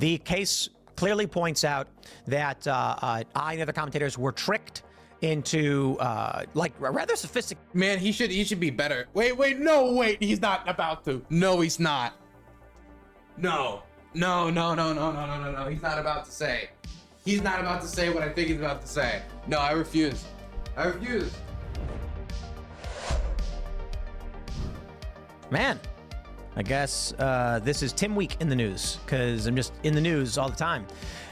The case clearly points out that I and other commentators were tricked into like rather sophisticated. Man, he should be better. Wait, no, wait, he's not about to. No, he's not. No. He's not about to say. He's not about to say what I think he's about to say. No, I refuse. Man, I guess this is Tim Week in the news, because I'm just in the news all the time.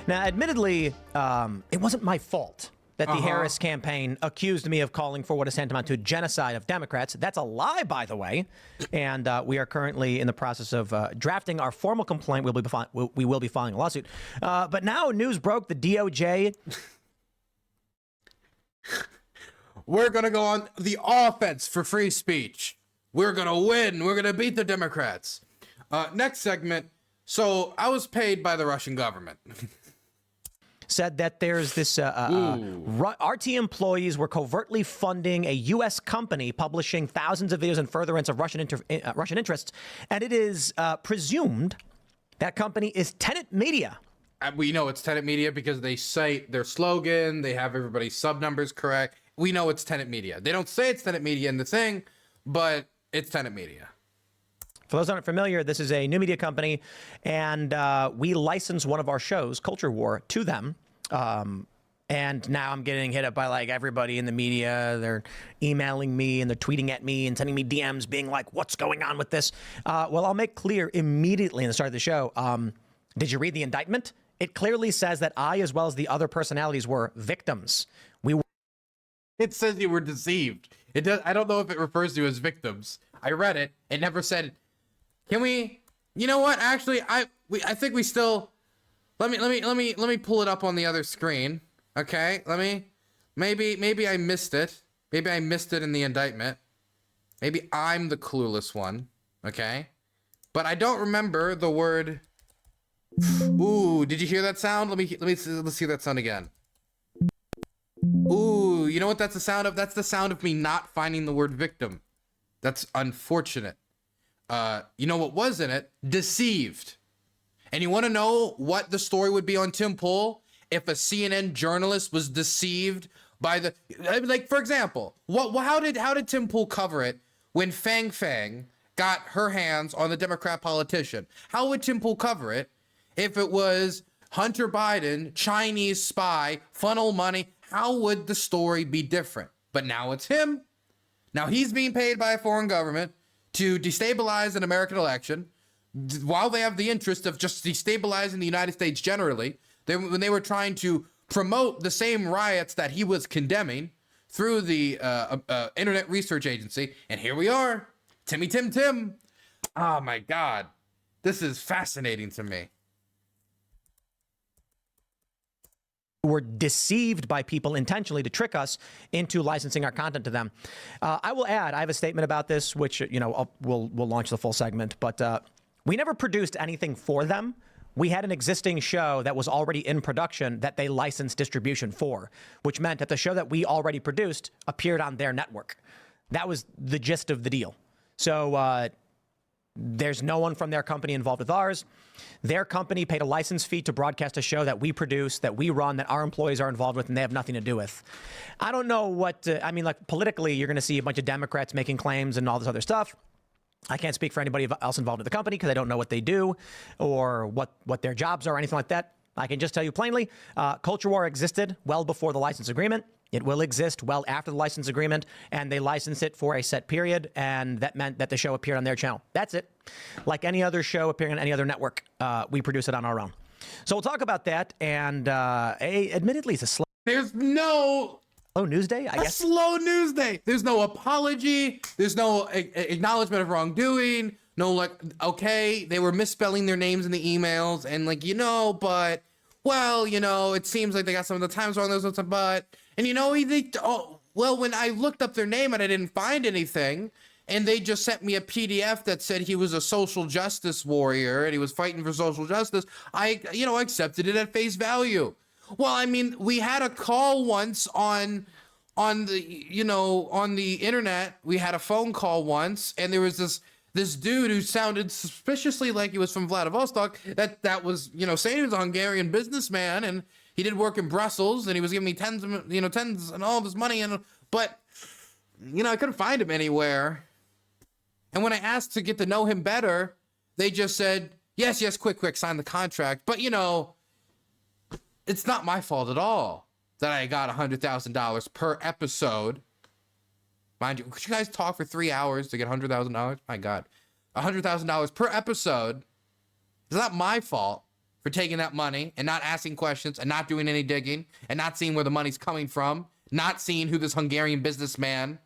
Now, admittedly, it wasn't my fault that the Harris campaign accused me of calling for what is tantamount to genocide of Democrats. That's a lie, by the way. And we are currently in the process of drafting our formal complaint. We will be filing a lawsuit. But now news broke the DOJ. We're going to go on the offense for free speech. We're going to win. We're going to beat the Democrats. Next segment. So I was paid by the Russian government. Said that there's this RT employees were covertly funding a U.S. company publishing thousands of videos in furtherance of Russian interests. And it is presumed that company is Tenet Media. We know it's Tenet Media because they cite their slogan. They have everybody's sub numbers correct. We know it's Tenet Media. They don't say it's Tenet Media in the thing, but it's Tenet Media. For those who aren't familiar, this is a new media company, and we license one of our shows, Culture War, to them. And now I'm getting hit up by like everybody in the media. They're emailing me and they're tweeting at me and sending me DMs being like, what's going on with this? Well, I'll make clear immediately in the start of the show. Did you read the indictment? It clearly says that I, as well as the other personalities, were victims. It says you were deceived. It does. I don't know if it refers to you as victims. I read it. It never said. Can we? You know what? Actually, I think we still. Let me pull it up on the other screen. Okay. Maybe I missed it. Maybe I missed it in the indictment. Maybe I'm the clueless one. Okay. But I don't remember the word. Ooh, did you hear that sound? Let's hear that sound again. Ooh, you know what that's the sound of? That's the sound of me not finding the word victim. That's unfortunate. You know what was in it? Deceived. And you want to know what the story would be on Tim Pool if a CNN journalist was deceived by the, like, for example, how did Tim Pool cover it when Fang Fang got her hands on the Democrat politician? How would Tim Pool cover it if it was Hunter Biden, Chinese spy, funnel money? How would the story be different? But now it's him. Now he's being paid by a foreign government to destabilize an American election while they have the interest of just destabilizing the United States generally. When they were trying to promote the same riots that he was condemning through the Internet Research Agency. And here we are. Tim. Oh my God. This is fascinating to me. Were deceived by people intentionally to trick us into licensing our content to them. I will add, I have a statement about this, which, you know, we'll launch the full segment, but we never produced anything for them. We had an existing show that was already in production that they licensed distribution for, which meant that the show that we already produced appeared on their network. That was the gist of the deal. So there's no one from their company involved with ours. Their company paid a license fee to broadcast a show that we produce, that we run, that our employees are involved with, and they have nothing to do with. I don't know what, I mean, like politically, you're going to see a bunch of Democrats making claims and all this other stuff. I can't speak for anybody else involved in the company because I don't know what they do or what their jobs are or anything like that. I can just tell you plainly, Culture War existed well before the license agreement. It will exist well after the license agreement, and they licensed it for a set period, and that meant that the show appeared on their channel. That's it. Like any other show appearing on any other network, we produce it on our own. So we'll talk about that, and admittedly, it's a slow... There's no... Slow news day, I guess? Slow news day. There's no apology. There's no acknowledgement of wrongdoing. No, like, okay, they were misspelling their names in the emails, and like, you know, but... Well, you know, it seems like they got some of the times wrong. There's a but, and you know, well, when I looked up their name and I didn't find anything, and they just sent me a PDF that said he was a social justice warrior and he was fighting for social justice, I accepted it at face value. Well, I mean, we had a call once on the internet. We had a phone call once, and there was this dude who sounded suspiciously like he was from Vladivostok, that was, you know, saying he was a Hungarian businessman and he did work in Brussels and he was giving me tens and all this money, but you know, I couldn't find him anywhere. And when I asked to get to know him better, they just said, yes, quick, sign the contract. But you know, it's not my fault at all that I got $100,000 per episode. Mind you, could you guys talk for 3 hours to get $100,000? My God, $100,000 per episode. It's not my fault for taking that money and not asking questions and not doing any digging and not seeing where the money's coming from, not seeing who this Hungarian businessman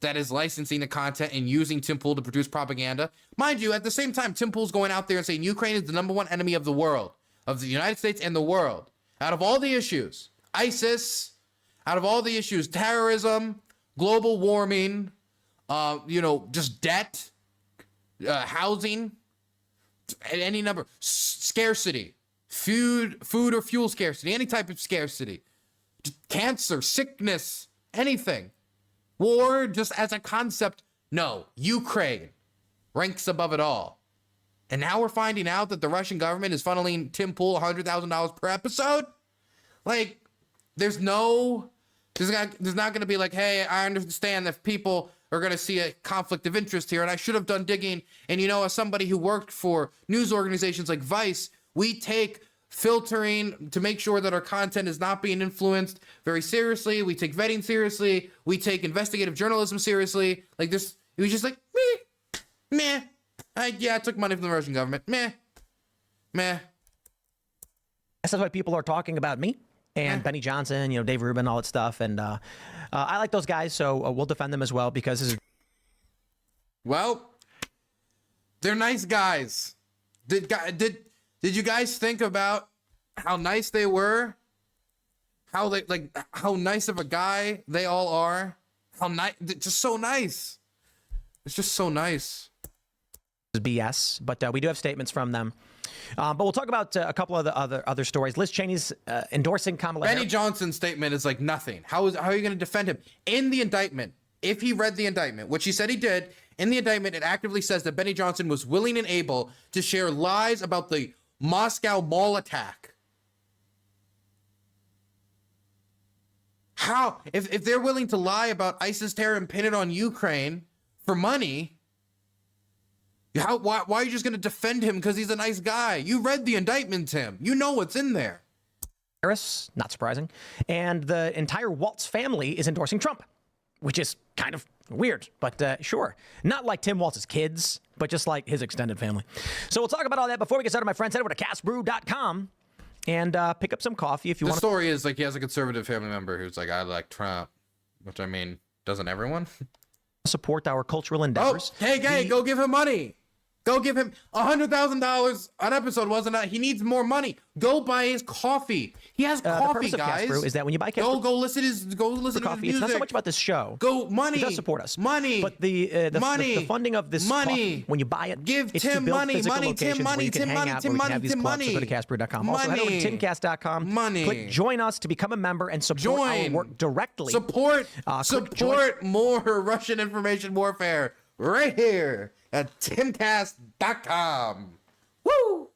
that is licensing the content and using Tim Pool to produce propaganda. Mind you, at the same time, Tim Pool's going out there and saying Ukraine is the #1 enemy of the world, of the United States and the world. Out of all the issues, ISIS, out of all the issues, terrorism, global warming, you know, just debt, housing, any number, scarcity, food or fuel scarcity, any type of scarcity, cancer, sickness, anything, war, just as a concept. No, Ukraine ranks above it all. And now we're finding out that the Russian government is funneling Tim Pool $100,000 per episode. Like, there's not going to be like, hey, I understand that people are going to see a conflict of interest here, and I should have done digging. And, you know, as somebody who worked for news organizations like Vice, we take filtering to make sure that our content is not being influenced very seriously. We take vetting seriously. We take investigative journalism seriously. Like this, it was just like, meh. I took money from the Russian government. Meh. That's why people are talking about me and Benny Johnson, you know, Dave Rubin, all that stuff. And I like those guys, so we'll defend them as well because this is. Well, they're nice guys. Did you guys think about how nice they were? How how nice of a guy they all are? How nice, just so nice. It's just so nice. BS, but we do have statements from them. But we'll talk about a couple of the other stories. Liz Cheney's endorsing Kamala Harris. Benny Johnson's statement is like nothing. How are you going to defend him? In the indictment, if he read the indictment, which he said he did, in the indictment, it actively says that Benny Johnson was willing and able to share lies about the Moscow mall attack. How? If they're willing to lie about ISIS terror and pin it on Ukraine for money, why are you just going to defend him because he's a nice guy? You read the indictment, Tim. You know what's in there. Harris, not surprising. And the entire Waltz family is endorsing Trump, which is kind of weird, but sure. Not like Tim Waltz's kids, but just like his extended family. So we'll talk about all that. Before we get started, my friends, head over to castbrew.com and pick up some coffee if you want. The story is like he has a conservative family member who's like, I like Trump, which I mean, doesn't everyone? Support our cultural endeavors. Oh, hey, go give him money. Go give him $100,000 an episode. Wasn't that? He needs more money. Go buy his coffee. He has coffee, the purpose guys. Of Cast Brew is that when you buy Cast Brew, go listen to his coffee. It's not so much about this show. Go money. It does support us. Money. But the money. The funding of this coffee, when you buy it, give it's Tim to build money. physical Money. locations Tim where money. you can Tim hang money. out, Tim where we can money. have these Tim clubs. money. So go to castbrew.com. Also, head over to timcast.com. Money. Click join us to become a member and support our work directly. Support more Russian information warfare right here at timcast.com. Woo!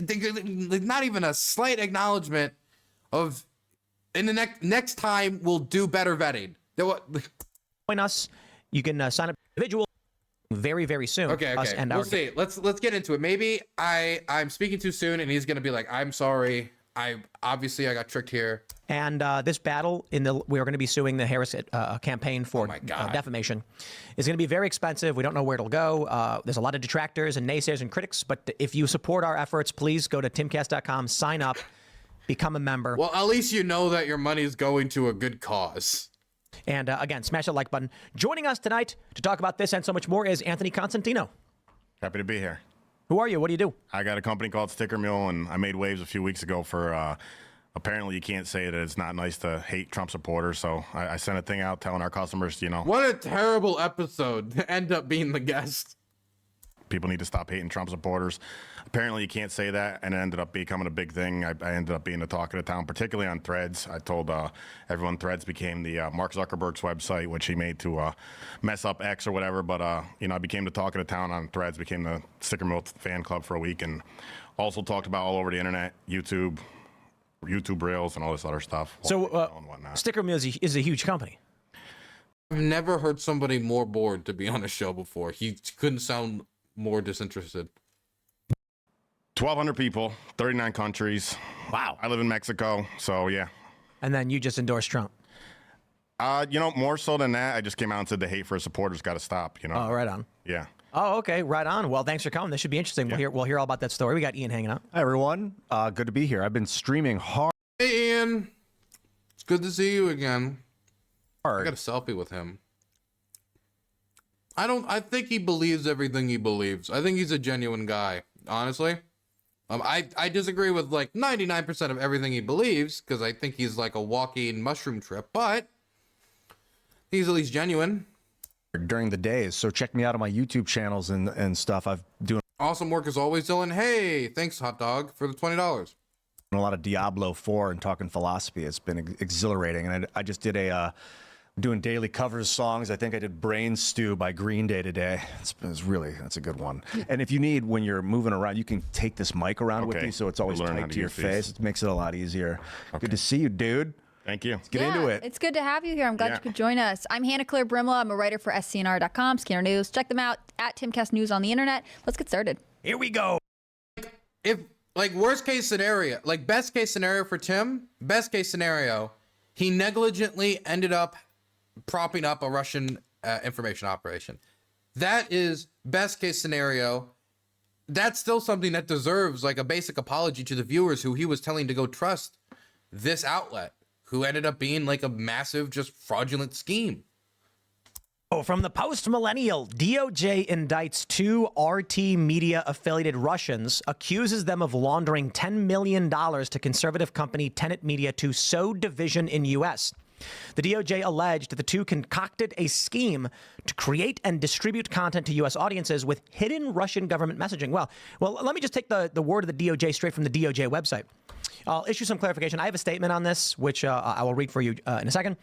Not even a slight acknowledgement of, in the next time we'll do better vetting. Join us. You can sign up individual very, very soon. Okay. We'll see. Let's get into it. Maybe I'm speaking too soon, and he's gonna be like, "I'm sorry. I got tricked here." And this battle we are going to be suing the Harris campaign for defamation is going to be very expensive. We don't know where it'll go. There's a lot of detractors and naysayers and critics. But if you support our efforts, please go to timcast.com, sign up, become a member. Well, at least you know that your money is going to a good cause. And again, smash that like button. Joining us tonight to talk about this and so much more is Anthony Constantino. Happy to be here. Who are you? What do you do? I got a company called Sticker Mule, and I made waves a few weeks ago for apparently you can't say that it's not nice to hate Trump supporters. So I sent a thing out telling our customers, What a terrible episode to end up being the guest. People need to stop hating Trump supporters. Apparently, you can't say that, and it ended up becoming a big thing. I ended up being the talk of the town, particularly on Threads. I told everyone Threads became the Mark Zuckerberg's website, which he made to mess up X or whatever. But I became the talk of the town on Threads, became the Sticker Mill fan club for a week, and also talked about all over the internet, YouTube Reels, and all this other stuff. So, and whatnot. Sticker Mill is a huge company. I've never heard somebody more bored to be on a show before. He couldn't sound more disinterested. 1,200 people, 39 countries. Wow. I live in Mexico, so yeah. And then you just endorsed Trump. More so than that, I just came out and said the hate for supporters got to stop. Oh, right on. Yeah. Oh, okay, right on. Well, thanks for coming. This should be interesting. Yeah. We'll hear all about that story. We got Ian hanging out. Hi, everyone. Good to be here. I've been streaming hard. Hey, Ian. It's good to see you again. I got a selfie with him. I think he believes everything he believes. I think he's a genuine guy, honestly. I disagree with like 99% of everything he believes, because I think he's like a walking mushroom trip, but he's at least genuine. During the days, so check me out on my YouTube channels and stuff. I've doing Awesome work as always, Dylan. Hey, thanks, Hot Dog, for the $20. a lot of Diablo 4 and talking philosophy. It's been exhilarating, and I just did doing daily covers songs. I think I did Brain Stew by Green Day today. That's a good one. And if you need, when you're moving around, you can take this mic around with Okay. you, so it's always We'll learn how tight to to your use these. face. It makes it a lot easier. Good to see you, dude. Thank you. Get into it. It's good to have you here. I'm glad Yeah. you could join us. I'm Hannah Claire Brimla. I'm a writer for SCNR.com, Scanner News. Check them out at Timcast News on the internet. Let's get started. Here we go. If, like, worst case scenario, like, best case scenario for Tim, best case scenario, he negligently ended up propping up a Russian information operation. That is best case scenario. That's still something that deserves like a basic apology to the viewers who he was telling to go trust this outlet, who ended up being like a massive, just fraudulent scheme. Oh, from the post-millennial, DOJ indicts 2 RT Media affiliated Russians, accuses them of laundering $10 million to conservative company Tenet Media to sow division in U.S. The DOJ alleged the 2 concocted a scheme to create and distribute content to U.S. audiences with hidden Russian government messaging. Well, let me just take the word of the DOJ straight from the DOJ website. I'll issue some clarification. I have a statement on this, which I will read for you in a second.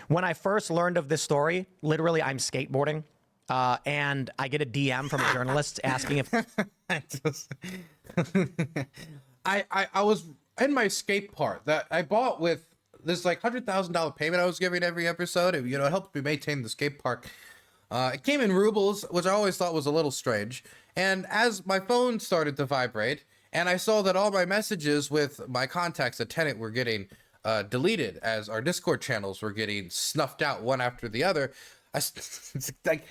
When I first learned of this story, literally, I'm skateboarding, and I get a DM from a journalist asking if... I was in my skate park that I bought with this like $100,000 payment I was giving every episode. It helped me maintain the skate park. It came in rubles, which I always thought was a little strange. And as my phone started to vibrate, and I saw that all my messages with my contacts at Tenet were getting deleted, as our Discord channels were getting snuffed out one after the other. Like,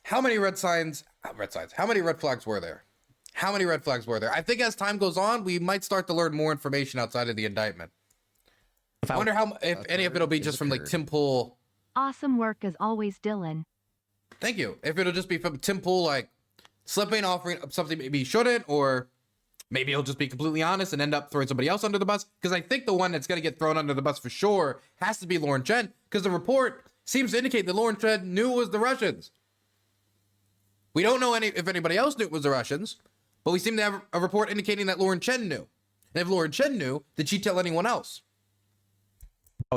how many red signs? How many red flags were there? How many red flags were there? I think as time goes on, we might start to learn more information outside of the indictment. I wonder if any of it'll be just from like Tim Pool. Awesome work as always, Dylan. Thank you. If it'll just be from Tim Pool, like slipping, offering something maybe he shouldn't, or maybe he'll just be completely honest and end up throwing somebody else under the bus. Because I think the one that's going to get thrown under the bus for sure has to be Lauren Chen, because the report seems to indicate that Lauren Chen knew it was the Russians. We don't know if anybody else knew it was the Russians, but we seem to have a report indicating that Lauren Chen knew. And if Lauren Chen knew, did she tell anyone else?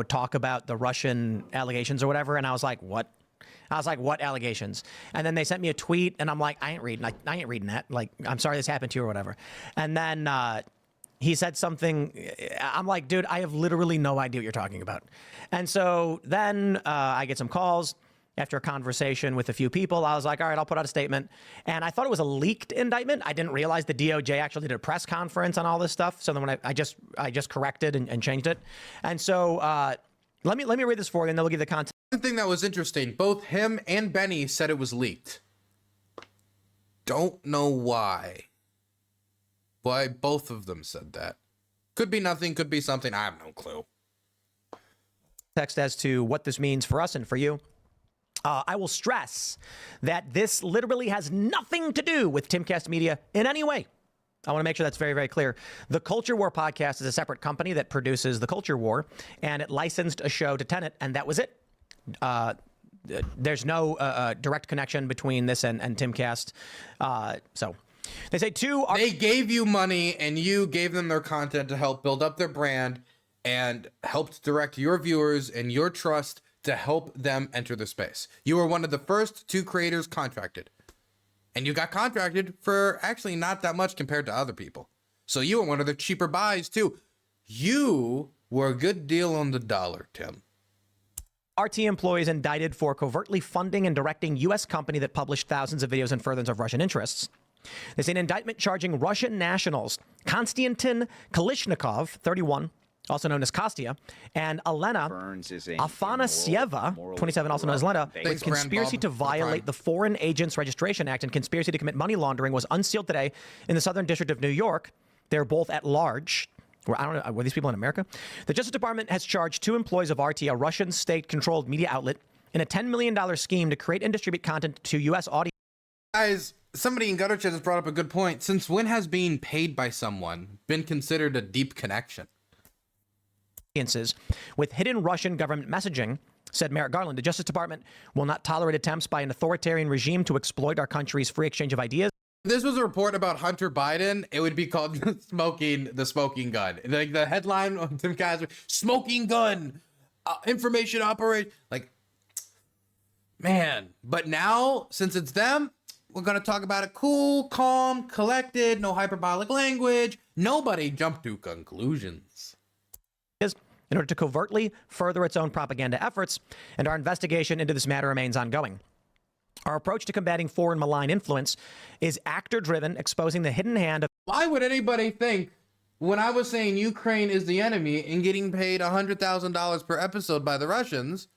talk about the Russian allegations or whatever, and I was like, what? I was like, what allegations? And then they sent me a tweet, and I'm like, I ain't reading that. Like, I'm sorry this happened to you or whatever. And then he said something. I'm like, dude, I have literally no idea what you're talking about. And so then I get some calls. After a conversation with a few people, I was like, all right, I'll put out a statement. And I thought it was a leaked indictment. I didn't realize the DOJ actually did a press conference on all this stuff. So then when I just corrected and changed it. And so let me read this for you, and then we'll give the context. The thing that was interesting, both him and Benny said it was leaked. Don't know why. Why both of them said that. Could be nothing, could be something. I have no clue. Text as to what this means for us and for you. I will stress that this literally has nothing to do with Timcast Media in any way. I want to make sure that's very, very clear. The Culture War podcast is a separate company that produces The Culture War, and it licensed a show to Tenet, and that was it. there's no direct connection between this and Timcast. So they say they gave you money and you gave them their content to help build up their brand and helped direct your viewers and your trust to help them enter the space. You were one of the first 2 creators contracted. And you got contracted for actually not that much compared to other people. So you were one of the cheaper buys too. You were a good deal on the dollar, Tim. RT employees indicted for covertly funding and directing U.S. company that published thousands of videos in furtherance of Russian interests. There's an indictment charging Russian nationals Konstantin Kalishnikov, 31, also known as Kostya, and Elena Afanasieva, 27, also known as Lena, with conspiracy to violate the Foreign Agents Registration Act and conspiracy to commit money laundering was unsealed today in the Southern District of New York. They're both at large. I don't know, were these people in America? The Justice Department has charged 2 employees of RT, a Russian state-controlled media outlet, in a $10 million scheme to create and distribute content to U.S. audience. Guys, somebody in Gutter Chat has brought up a good point. Since when has being paid by someone been considered a deep connection? With hidden Russian government messaging, said Merrick Garland. The Justice Department will not tolerate attempts by an authoritarian regime to exploit our country's free exchange of ideas. If this was a report about Hunter Biden, it would be called the smoking gun. Like the headline on Tim Kaiser, smoking gun, information operate. Like, man. But now, since it's them, we're going to talk about it cool, calm, collected, no hyperbolic language. Nobody jump to conclusions. In order to covertly further its own propaganda efforts, and our investigation into this matter remains ongoing. Our approach to combating foreign malign influence is actor-driven, exposing the hidden hand of... Why would anybody think, when I was saying Ukraine is the enemy and getting paid $100,000 per episode by the Russians,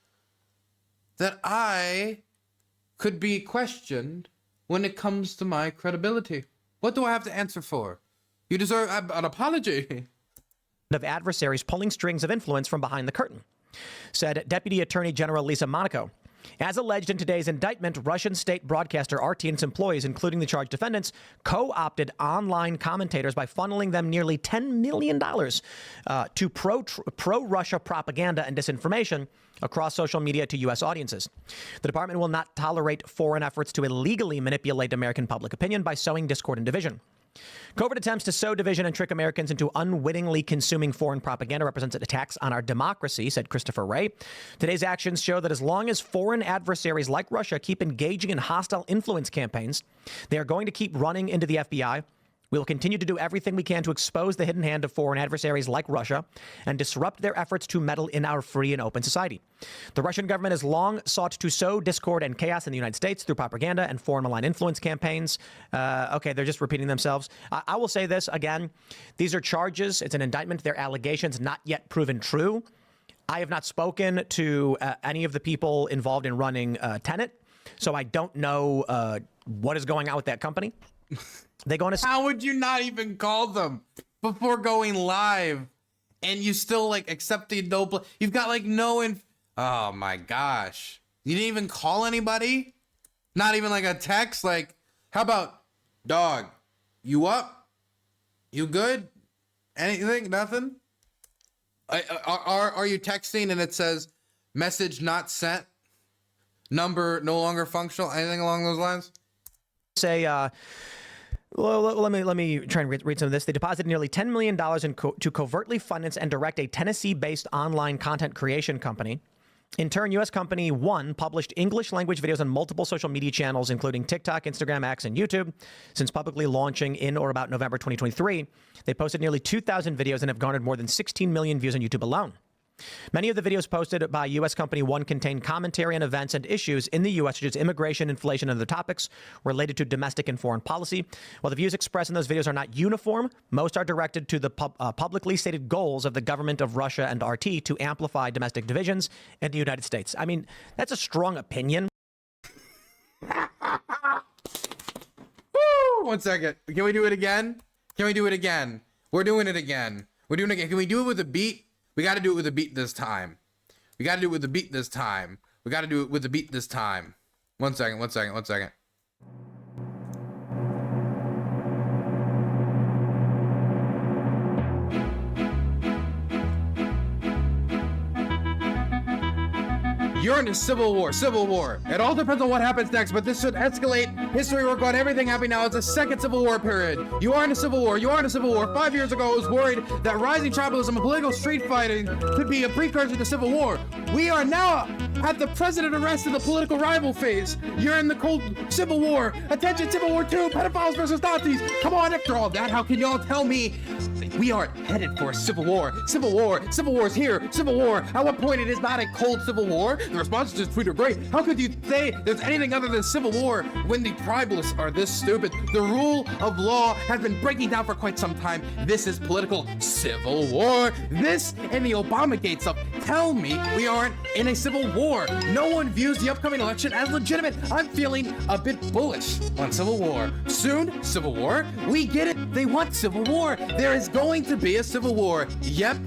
that I could be questioned when it comes to my credibility? What do I have to answer for? You deserve an apology. ...of adversaries pulling strings of influence from behind the curtain, said Deputy Attorney General Lisa Monaco. As alleged in today's indictment, Russian state broadcaster RT and its employees, including the charged defendants, co-opted online commentators by funneling them nearly $10 million to pro-Russia propaganda and disinformation across social media to U.S. audiences. The department will not tolerate foreign efforts to illegally manipulate American public opinion by sowing discord and division. Covert attempts to sow division and trick Americans into unwittingly consuming foreign propaganda represents attacks on our democracy, said Christopher Wray. Today's actions show that as long as foreign adversaries like Russia keep engaging in hostile influence campaigns, they are going to keep running into the FBI. We will continue to do everything we can to expose the hidden hand of foreign adversaries like Russia and disrupt their efforts to meddle in our free and open society. The Russian government has long sought to sow discord and chaos in the United States through propaganda and foreign malign influence campaigns. Okay, they're just repeating themselves. I will say this again. These are charges. It's an indictment. They're allegations not yet proven true. I have not spoken to any of the people involved in running Tenet, so I don't know what is going on with that company. They going to... How would you not even call them before going live? And you still like accepted no... You've got like no... Oh my gosh. You didn't even call anybody? Not even like a text? Like, how about, dog, you up? You good? Anything? Nothing? Are you texting and it says message not sent? Number no longer functional? Anything along those lines? Say, well, let me try and read some of this. They deposited nearly $10 million to covertly finance and direct a Tennessee-based online content creation company. In turn, U.S. company One published English-language videos on multiple social media channels, including TikTok, Instagram, X, and YouTube. Since publicly launching in or about November 2023, they posted nearly 2,000 videos and have garnered more than 16 million views on YouTube alone. Many of the videos posted by U.S. company One contain commentary on events and issues in the U.S., such as immigration, inflation, and other topics related to domestic and foreign policy. While the views expressed in those videos are not uniform, most are directed to the publicly stated goals of the government of Russia and RT to amplify domestic divisions in the United States. I mean, that's a strong opinion. Woo! 1 second. Can we do it again? Can we do it again? We're doing it again. We're doing it again. Can we do it with a beat? We got to do it with a beat this time. We got to do it with a beat this time. We got to do it with a beat this time. 1 second, 1 second, 1 second. You're in a civil war. Civil war. It all depends on what happens next, but this should escalate. History work on everything happening now. It's a second civil war period. You are in a civil war. You are in a civil war. 5 years ago, I was worried that rising tribalism and political street fighting could be a precursor to civil war. We are now at the president arrest in the political rival phase. You're in the cold civil war. Attention, Civil War II, pedophiles versus Nazis. Come on, after all that, how can y'all tell me we aren't headed for a civil war? Civil war is here. Civil war. At what point it is not a cold civil war? The responses to this tweet are great. How could you say there's anything other than civil war when the tribalists are this stupid? The rule of law has been breaking down for quite some time. This is political civil war. This and the Obamagate stuff tell me we aren't in a civil war. No one views the upcoming election as legitimate. I'm feeling a bit bullish on civil war. Soon, civil war? We get it. They want civil war. There is going to be a civil war. Yep,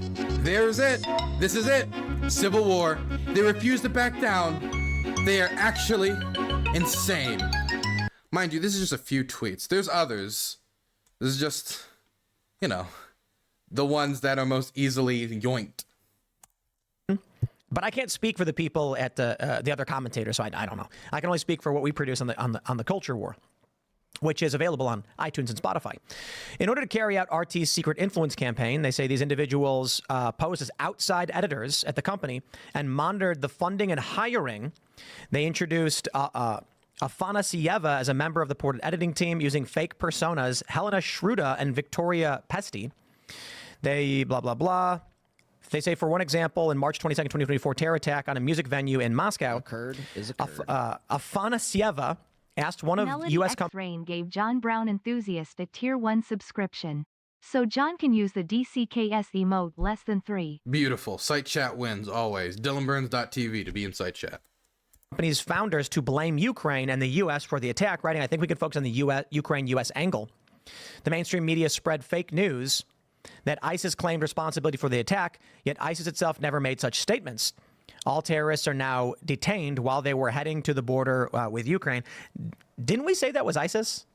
there's it. This is it. Civil war. They refuse to back down. They are actually insane. Mind you, this is just a few tweets. There's others. This is just, you know, the ones that are most easily yoinked. But I can't speak for the people at the other commentators, so I don't know. I can only speak for what we produce on the culture war, which is available on iTunes and Spotify. In order to carry out RT's secret influence campaign, they say these individuals posed as outside editors at the company and monitored the funding and hiring. They introduced Afanasieva as a member of the purported editing team using fake personas, Helena Shruda and Victoria Pesty. They blah, blah, blah. They say, for one example, in March 22nd, 2024 terror attack on a music venue in Moscow, Afanasieva asked one of U.S. companies. Rain gave John Brown enthusiast a tier 1 subscription, so John can use the DCKS emote less than 3. Beautiful. Site chat wins always. DylanBurns.tv to be in site chat. Company's founders to blame Ukraine and the U.S. for the attack, writing, I think we could focus on the Ukraine-U.S. angle. The mainstream media spread fake news that ISIS claimed responsibility for the attack, yet ISIS itself never made such statements. All terrorists are now detained while they were heading to the border with Ukraine. Didn't we say that was ISIS?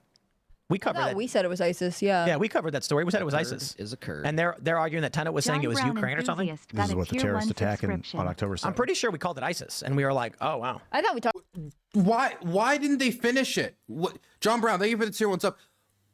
We covered that. We said it was ISIS, yeah. Yeah, we covered that story. We said it was ISIS. Is a Kurd. And they're arguing that Tenet was saying it was John Brown Ukraine or something. enthusiast This is got a what the tier terrorist 1 attack on subscription. October 7th. I'm pretty sure we called it ISIS, and we were like, oh, wow. I thought we talked. Why didn't they finish it? What, John Brown, thank you for the tier 1 sub.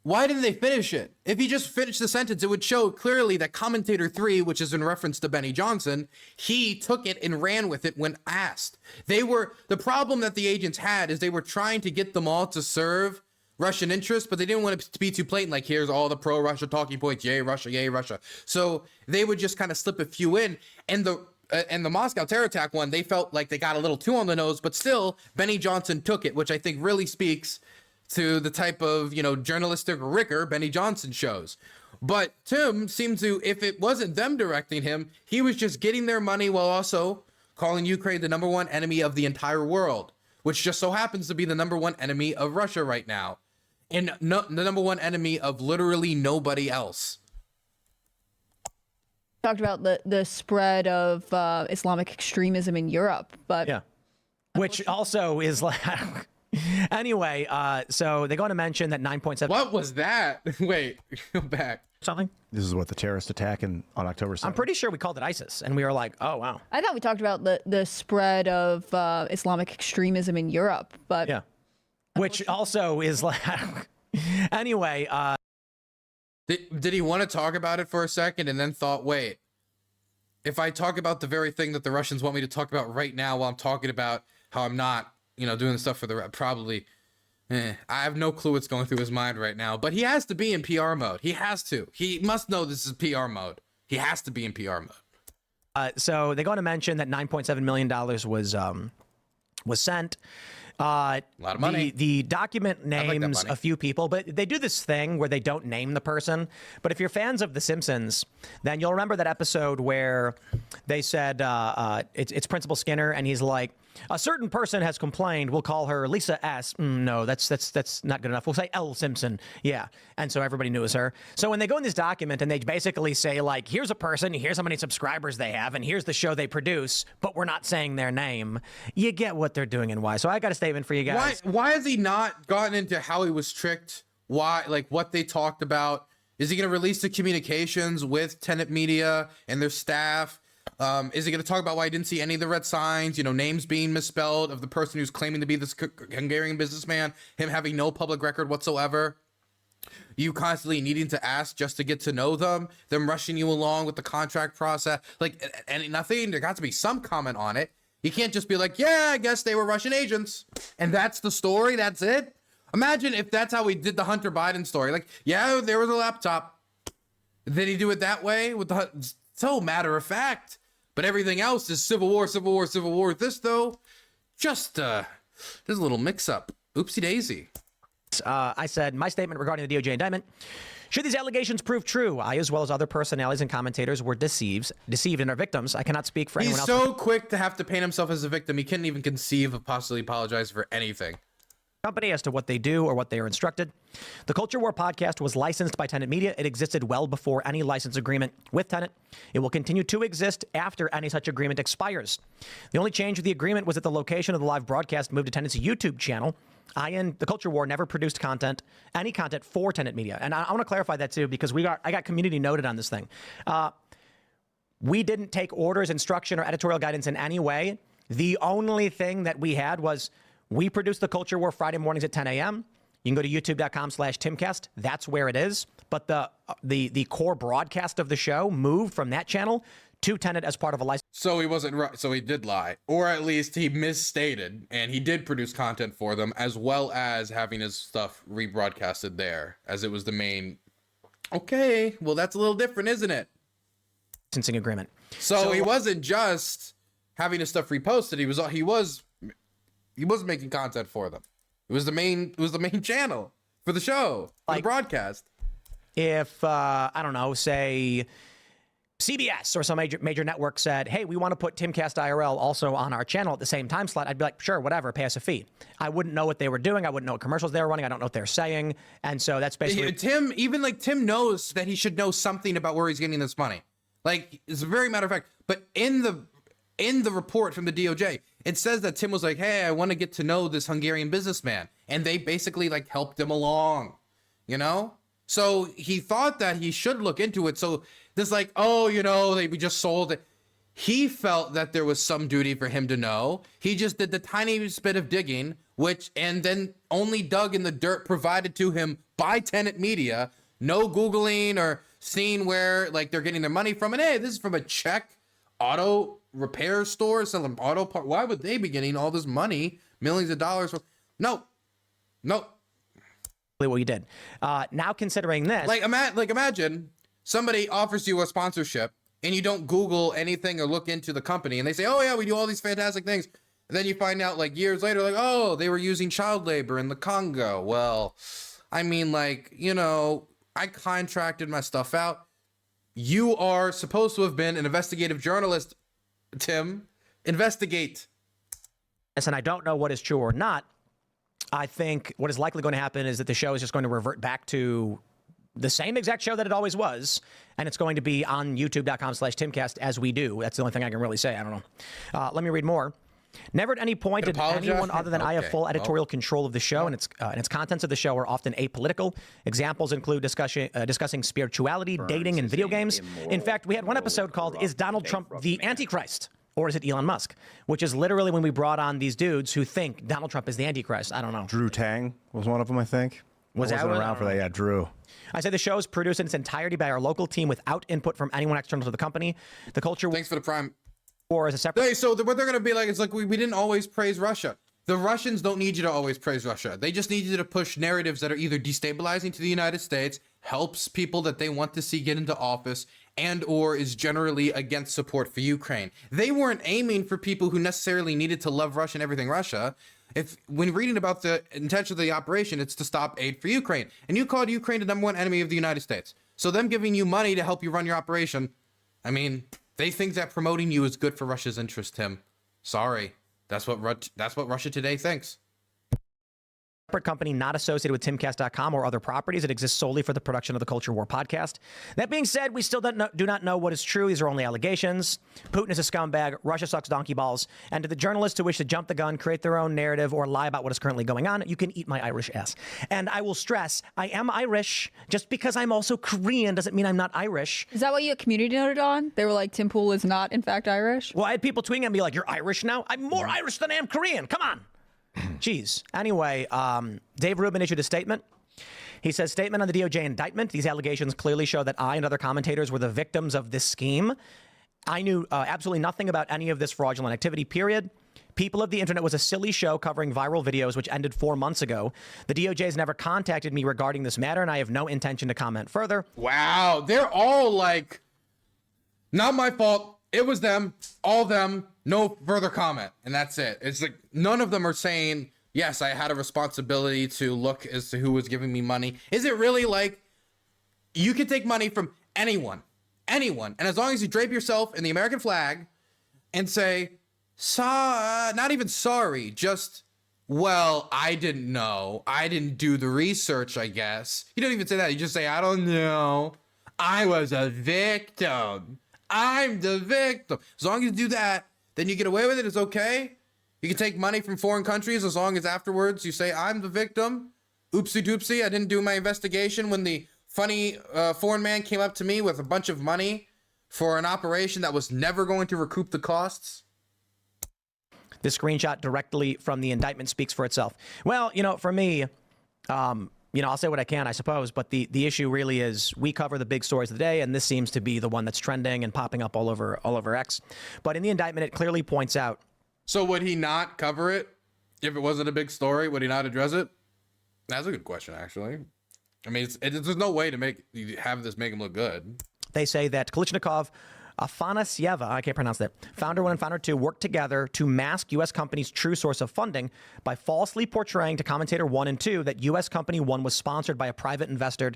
Why didn't they finish it? If he just finished the sentence, it would show clearly that commentator 3, which is in reference to Benny Johnson, he took it and ran with it when asked. The problem that the agents had is they were trying to get them all to serve Russian interests, but they didn't want it to be too blatant, like here's all the pro-Russia talking points, yay Russia, yay Russia. So they would just kind of slip a few in, and the Moscow terror attack one, they felt like they got a little too on the nose, but still, Benny Johnson took it, which I think really speaks to the type of, journalistic ricker Benny Johnson shows. But Tim seemed to, if it wasn't them directing him, he was just getting their money while also calling Ukraine the #1 enemy of the entire world, which just so happens to be the #1 enemy of Russia right now. And the #1 enemy of literally nobody else. Talked about the spread of Islamic extremism in Europe, but Yeah. Which also is like... Anyway, so they go on to mention that 9.7... What was that? Wait, go back. Something? This is what the terrorist attack on October 7th. I'm pretty sure we called it ISIS, and we were like, oh, wow. I thought we talked about the spread of Islamic extremism in Europe, but Yeah. Which also is like... Anyway, Did he want to talk about it for a second and then thought, wait, if I talk about the very thing that the Russians want me to talk about right now while I'm talking about how I'm not, doing stuff for the probably, I have no clue what's going through his mind right now, but he has to be in PR mode. He has to. He must know this is PR mode. He has to be in PR mode. so they go on to mention that $9.7 million was sent. A lot of money. The document like that names money. a few people, but they do this thing where they don't name the person. But if you're fans of The Simpsons, then you'll remember that episode where they said it's Principal Skinner, and he's like, a certain person has complained. We'll call her Lisa S. No, that's not good enough. We'll say L. Simpson. Yeah. And so everybody knew it was her. So when they go in this document and they basically say, like, here's a person, here's how many subscribers they have, and here's the show they produce, but we're not saying their name, you get what they're doing and why. So I got a statement for you guys. Why has he not gotten into how he was tricked? Why, like, what they talked about? Is he going to release the communications with Tenet Media and their staff? Is he going to talk about why he didn't see any of the red signs, you know, names being misspelled of the person who's claiming to be this Hungarian businessman, him having no public record whatsoever, you constantly needing to ask just to get to know them rushing you along with the contract process, like, and nothing. There got to be some comment on it. You can't just be like, yeah, I guess they were Russian agents, and that's the story, that's it. Imagine if that's how we did the Hunter Biden story. Like, yeah, there was a laptop. Did he do it that way with the so matter of fact? But everything else is civil war, civil war, civil war. This though, just there's a little mix-up. Oopsie daisy. I said my statement regarding the DOJ indictment. Should these allegations prove true, I, as well as other personalities and commentators, were deceived and are victims. I cannot speak for anyone He's else. so quick to have to paint himself as a victim. He couldn't even conceive of possibly apologizing for anything. Company as to what they do or what they are instructed. The Culture War podcast was licensed by Tenet Media. It existed well before any license agreement with Tenet. It will continue to exist after any such agreement expires. The only change with the agreement was that the location of the live broadcast moved to Tenet's YouTube channel. I and the Culture War never produced any content for Tenet Media. And I want to clarify that too, because I got community noted on this thing. We didn't take orders, instruction, or editorial guidance in any way. The only thing that we had was we produce the Culture War Friday mornings at 10 a.m. You can go to youtube.com/Timcast. That's where it is. But the core broadcast of the show moved from that channel to Tenet as part of a license. So he wasn't right. So he did lie, or at least he misstated, and he did produce content for them, as well as having his stuff rebroadcasted there, as it was the main. Okay, well that's a little different, isn't it? Licensing agreement. So he wasn't just having his stuff reposted. He was making content for them. It was the main channel for the show, for the broadcast. If I don't know, say CBS or some major network said, hey, we want to put Timcast IRL also on our channel at the same time slot, I'd be like, sure, whatever, pay us a fee. I wouldn't know what they were doing. I wouldn't know what commercials they were running. I don't know what they're saying. And so that's basically... Tim knows that he should know something about where he's getting this money. Like, it's a very matter of fact. But in the report from the DOJ, it says that Tim was like, hey, I want to get to know this Hungarian businessman. And they basically like helped him along, you know? So he thought that he should look into it. So this like, oh, you know, we just sold it. He felt that there was some duty for him to know. He just did the tiniest bit of digging, and then only dug in the dirt provided to him by Tenet Media. No Googling or seeing where like they're getting their money from. And hey, this is from a Czech auto repair store selling auto parts. Why would they be getting all this money, millions of dollars? No. what you did. Now considering this, like imagine somebody offers you a sponsorship and you don't Google anything or look into the company, and they say, oh yeah, we do all these fantastic things. And then you find out like years later, like, oh, they were using child labor in the Congo. Well, I mean, like, you know, I contracted my stuff out. You are supposed to have been an investigative journalist, Tim. Investigate. and I don't know what is true or not. I think what is likely going to happen is that the show is just going to revert back to the same exact show that it always was, and it's going to be on youtube.com/Timcast as we do. That's the only thing I can really say. I don't know. Let me read more. Never at any point did anyone other than I have full editorial control of the show, and its contents of the show are often apolitical. Examples include discussing spirituality, dating, and video games. In fact, we had one episode called "Is Donald Trump the Antichrist? Or is it Elon Musk?" Which is literally when we brought on these dudes who think Donald Trump is the Antichrist. I don't know. Drew Tang was one of them, I think. Wasn't around for that. Yeah, Drew. I say the show is produced in its entirety by our local team without input from anyone external to the company. The Culture Thanks for the prime. War is a separate... Hey, so what they're going to be like, it's like we didn't always praise Russia. The Russians don't need you to always praise Russia. They just need you to push narratives that are either destabilizing to the United States, helps people that they want to see get into office, and or is generally against support for Ukraine. They weren't aiming for people who necessarily needed to love Russia and everything Russia. When reading about the intention of the operation, it's to stop aid for Ukraine. And you called Ukraine the #1 enemy of the United States. So them giving you money to help you run your operation, I mean, they think that promoting you is good for Russia's interest, Tim. Sorry. That's what Russia Today thinks. separate company not associated with timcast.com or other properties. It exists solely for the production of the Culture War podcast. That being said, we still do not know what is true. These are only allegations. Putin is a scumbag. Russia sucks donkey balls. And to the journalists who wish to jump the gun, create their own narrative, or lie about what is currently going on, you can eat my Irish ass. And I will stress, I am Irish. Just because I'm also Korean doesn't mean I'm not Irish. Is that what you community noted on? They were like, Tim Pool is not, in fact, Irish? Well, I had people tweeting at me like, you're Irish now? I'm more Irish than I am Korean. Come on. Jeez. Anyway, Dave Rubin issued a statement. He says, statement on the DOJ indictment. These allegations clearly show that I and other commentators were the victims of this scheme. I knew absolutely nothing about any of this fraudulent activity, period. People of the Internet was a silly show covering viral videos, which ended 4 months ago. The DOJ has never contacted me regarding this matter, and I have no intention to comment further. Wow, they're all like, not my fault. It was them, all them, no further comment. And that's it. It's like none of them are saying, yes, I had a responsibility to look as to who was giving me money. Is it really like you can take money from anyone? And as long as you drape yourself in the American flag and say, not even sorry, just, well, I didn't know. I didn't do the research, I guess. You don't even say that. You just say, I don't know. I was a victim. I'm the victim. As long as you do that, then you get away with it. It's okay. You can take money from foreign countries as long as afterwards you say, I'm the victim. Oopsie doopsie. I didn't do my investigation when the funny foreign man came up to me with a bunch of money for an operation that was never going to recoup the costs. This screenshot directly from the indictment speaks for itself. Well, for me, I'll say what I can, I suppose, but the issue really is we cover the big stories of the day, and this seems to be the one that's trending and popping up all over X. But in the indictment, it clearly points out. So would he not cover it if it wasn't a big story? Would he not address it? That's a good question, actually. I mean, there's no way to have this make him look good. They say that Kalichnikov, Afanasieva, I can't pronounce that, Founder 1 and Founder 2 worked together to mask U.S. companies' true source of funding by falsely portraying to Commentator 1 and 2 that U.S. Company 1 was sponsored by a private investor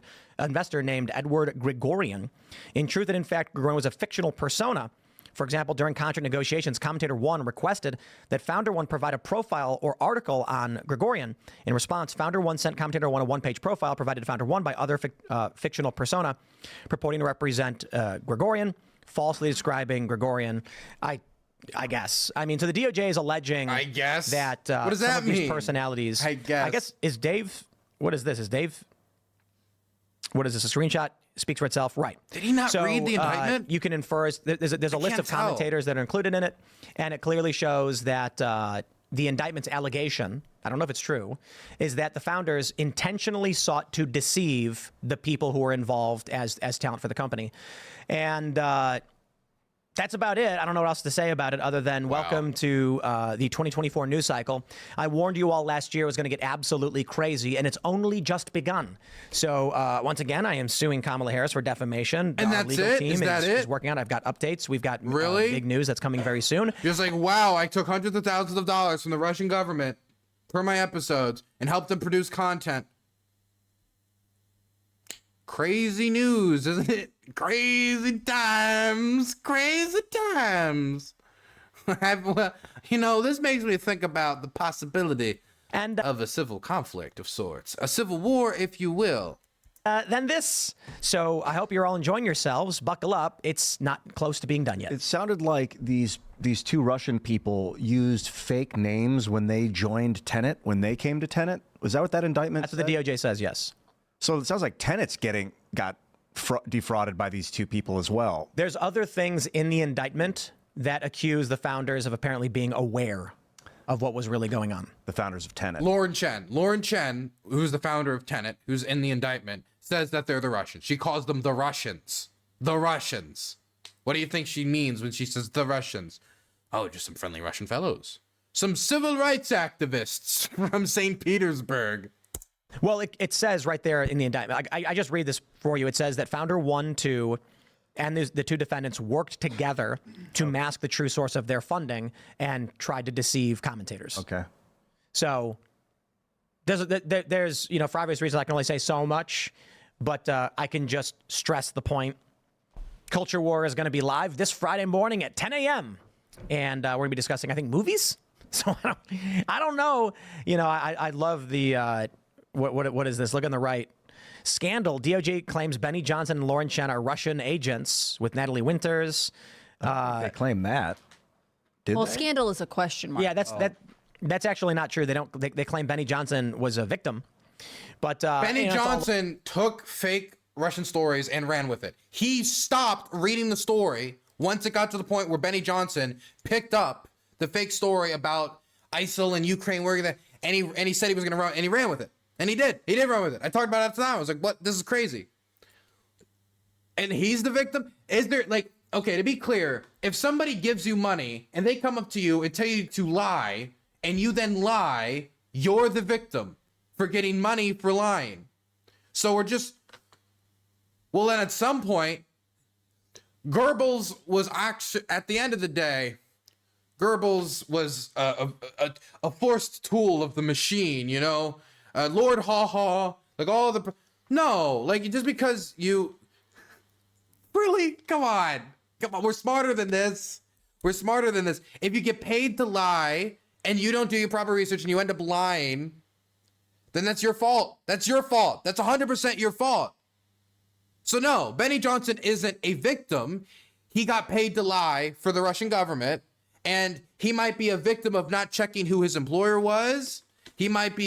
named Edward Grigorian. In truth, and in fact, Grigorian was a fictional persona. For example, during contract negotiations, Commentator 1 requested that Founder 1 provide a profile or article on Grigorian. In response, Founder 1 sent Commentator 1 a one-page profile provided to Founder 1 by other fictional persona purporting to represent Grigorian, falsely describing Grigorian. I guess. I mean, so the DOJ is alleging that what does some that of these mean? personalities. I guess is Dave. What is this? Is Dave? What is this? A screenshot speaks for itself, right? Did he not read the indictment? You can infer. There's a list of commentators that are included in it, and it clearly shows that the indictment's allegation, I don't know if it's true, is that the founders intentionally sought to deceive the people who were involved as talent for the company. And that's about it. I don't know what else to say about it other than welcome to the 2024 news cycle. I warned you all last year it was going to get absolutely crazy, and it's only just begun. So once again, I am suing Kamala Harris for defamation. And Our that's legal it? team Is that is it? working on it. I've got updates. We've got Really? big news that's coming very soon. Just like, wow, I took hundreds of thousands of dollars from the Russian government per my episodes and helped them produce content. Crazy news, isn't it? Crazy times. Well, this makes me think about the possibility of a civil conflict of sorts. A civil war, if you will. Then this. So I hope you're all enjoying yourselves. Buckle up. It's not close to being done yet. It sounded like these two Russian people used fake names when they joined Tenet, when they came to Tenet. Was that what that indictment That's what the DOJ says, yes. So it sounds like Tenet's got defrauded by these two people as well. There's other things in the indictment that accuse the founders of apparently being aware of what was really going on. The founders of Tenet. Lauren Chen, who's the founder of Tenet, who's in the indictment, says that they're the Russians. She calls them the Russians. The Russians. What do you think she means when she says the Russians? Oh, just some friendly Russian fellows. Some civil rights activists from St. Petersburg. Well, it says right there in the indictment. I just read this for you. It says that Founder 1, 2, and the two defendants worked together to mask the true source of their funding and tried to deceive commentators. Okay. So there's for obvious reasons, I can only say so much, but I can just stress the point. Culture War is going to be live this Friday morning at 10 a.m. And we're going to be discussing, I think, movies. So I don't know. You know, I love the what is this? Look on the right. Scandal. DOJ claims Benny Johnson and Lauren Chen are Russian agents with Natalie Winters. They claim that. Did Well, they? scandal is a question mark. Yeah, that's actually not true. They claim Benny Johnson was a victim. But Benny and it's all- Johnson took fake Russian stories and ran with it. He stopped reading the story once it got to the point where Benny Johnson picked up the fake story about ISIL and Ukraine, and he said he was going to run, and he ran with it. And he did. He did run with it. I talked about it at the time. I was like, what? This is crazy. And he's the victim? Is there, like, okay, to be clear, if somebody gives you money and they come up to you and tell you to lie, and you then lie, you're the victim for getting money for lying. So well, then at some point, Goebbels was actually, at the end of the day, Goebbels was a forced tool of the machine, you know? Lord Haw Haw, like all the... No, like just because you... Really? Come on. We're smarter than this. We're smarter than this. If you get paid to lie and you don't do your proper research and you end up lying, then that's your fault. That's your fault. That's 100% your fault. So no, Benny Johnson isn't a victim. He got paid to lie for the Russian government, and he might be a victim of not checking who his employer was. He might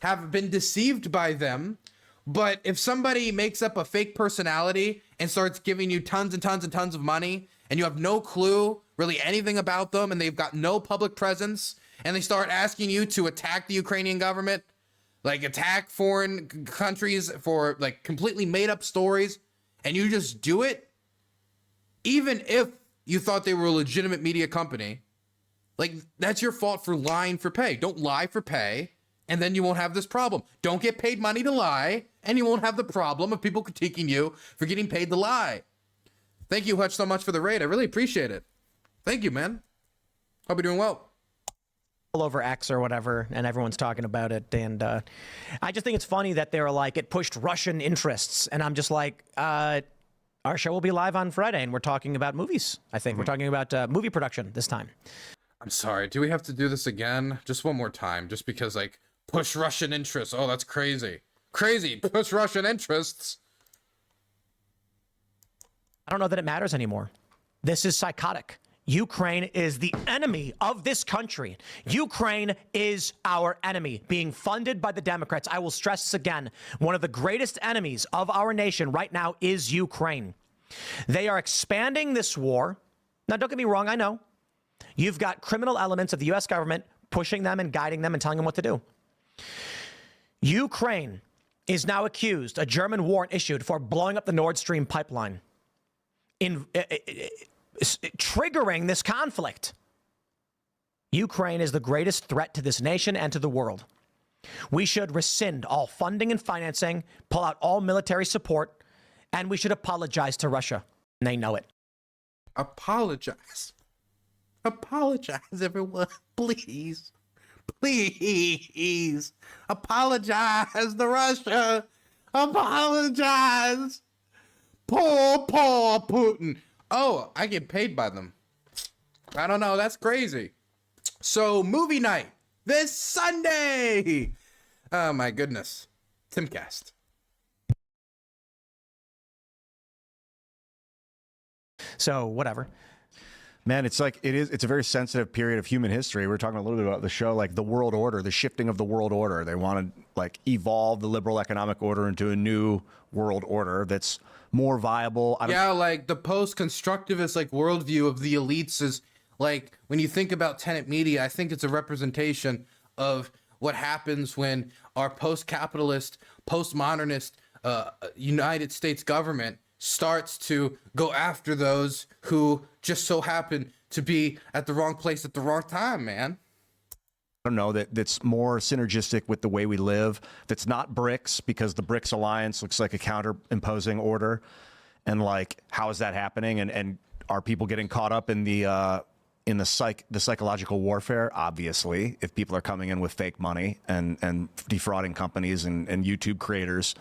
have been deceived by them. But if somebody makes up a fake personality and starts giving you tons and tons and tons of money, and you have no clue really anything about them, and they've got no public presence, and they start asking you to attack the Ukrainian government, like attack foreign countries for like completely made up stories, and you just do it, even if you thought they were a legitimate media company, like that's your fault for lying for pay. Don't lie for pay, and then you won't have this problem. Don't get paid money to lie, and you won't have the problem of people critiquing you for getting paid to lie. Thank you, Hutch, so much for the raid. I really appreciate it. Thank you, man. Hope you're doing well. all over X or whatever, and everyone's talking about it. And I just think it's funny that they were like, it pushed Russian interests. And I'm just like, our show will be live on Friday, and we're talking about movies, I think. We're talking about movie production this time. I'm sorry. Do we have to do this again? Just one more time, just because, like, push Russian interests. Oh, that's crazy. Crazy. Push Russian interests. I don't know that it matters anymore. This is psychotic. Ukraine is the enemy of this country. Ukraine is our enemy, being funded by the Democrats. I will stress this again. One of the greatest enemies of our nation right now is Ukraine. They are expanding this war. Now, don't get me wrong. I know you've got criminal elements of the U.S. government pushing them and guiding them and telling them what to do. Ukraine is now accused, a German warrant issued for blowing up the Nord Stream pipeline, triggering this conflict. Ukraine is the greatest threat to this nation and to the world. We should rescind all funding and financing, pull out all military support, and we should apologize to Russia. And they know it. Apologize. Apologize, everyone. Please. Please. Apologize to Russia. Apologize. Poor Putin. Oh, I get paid by them. I don't know. That's crazy. So, movie night this Sunday. Oh, my goodness. Timcast. So, whatever. Man, it's like it's a very sensitive period of human history. We were talking a little bit about the show, like the world order, the shifting of the world order. They want to like evolve the liberal economic order into a new world order that's more viable. Yeah, like the post-constructivist like worldview of the elites is like, when you think about tenant media, I think it's a representation of what happens when our post-capitalist, post-modernist United States government starts to go after those who just so happen to be at the wrong place at the wrong time, man. I don't know, that's more synergistic with the way we live. That's not BRICS, because the BRICS alliance looks like a counter-imposing order. And like, how is that happening? And are people getting caught up in the psychological warfare? Obviously, if people are coming in with fake money and defrauding companies and YouTube creators.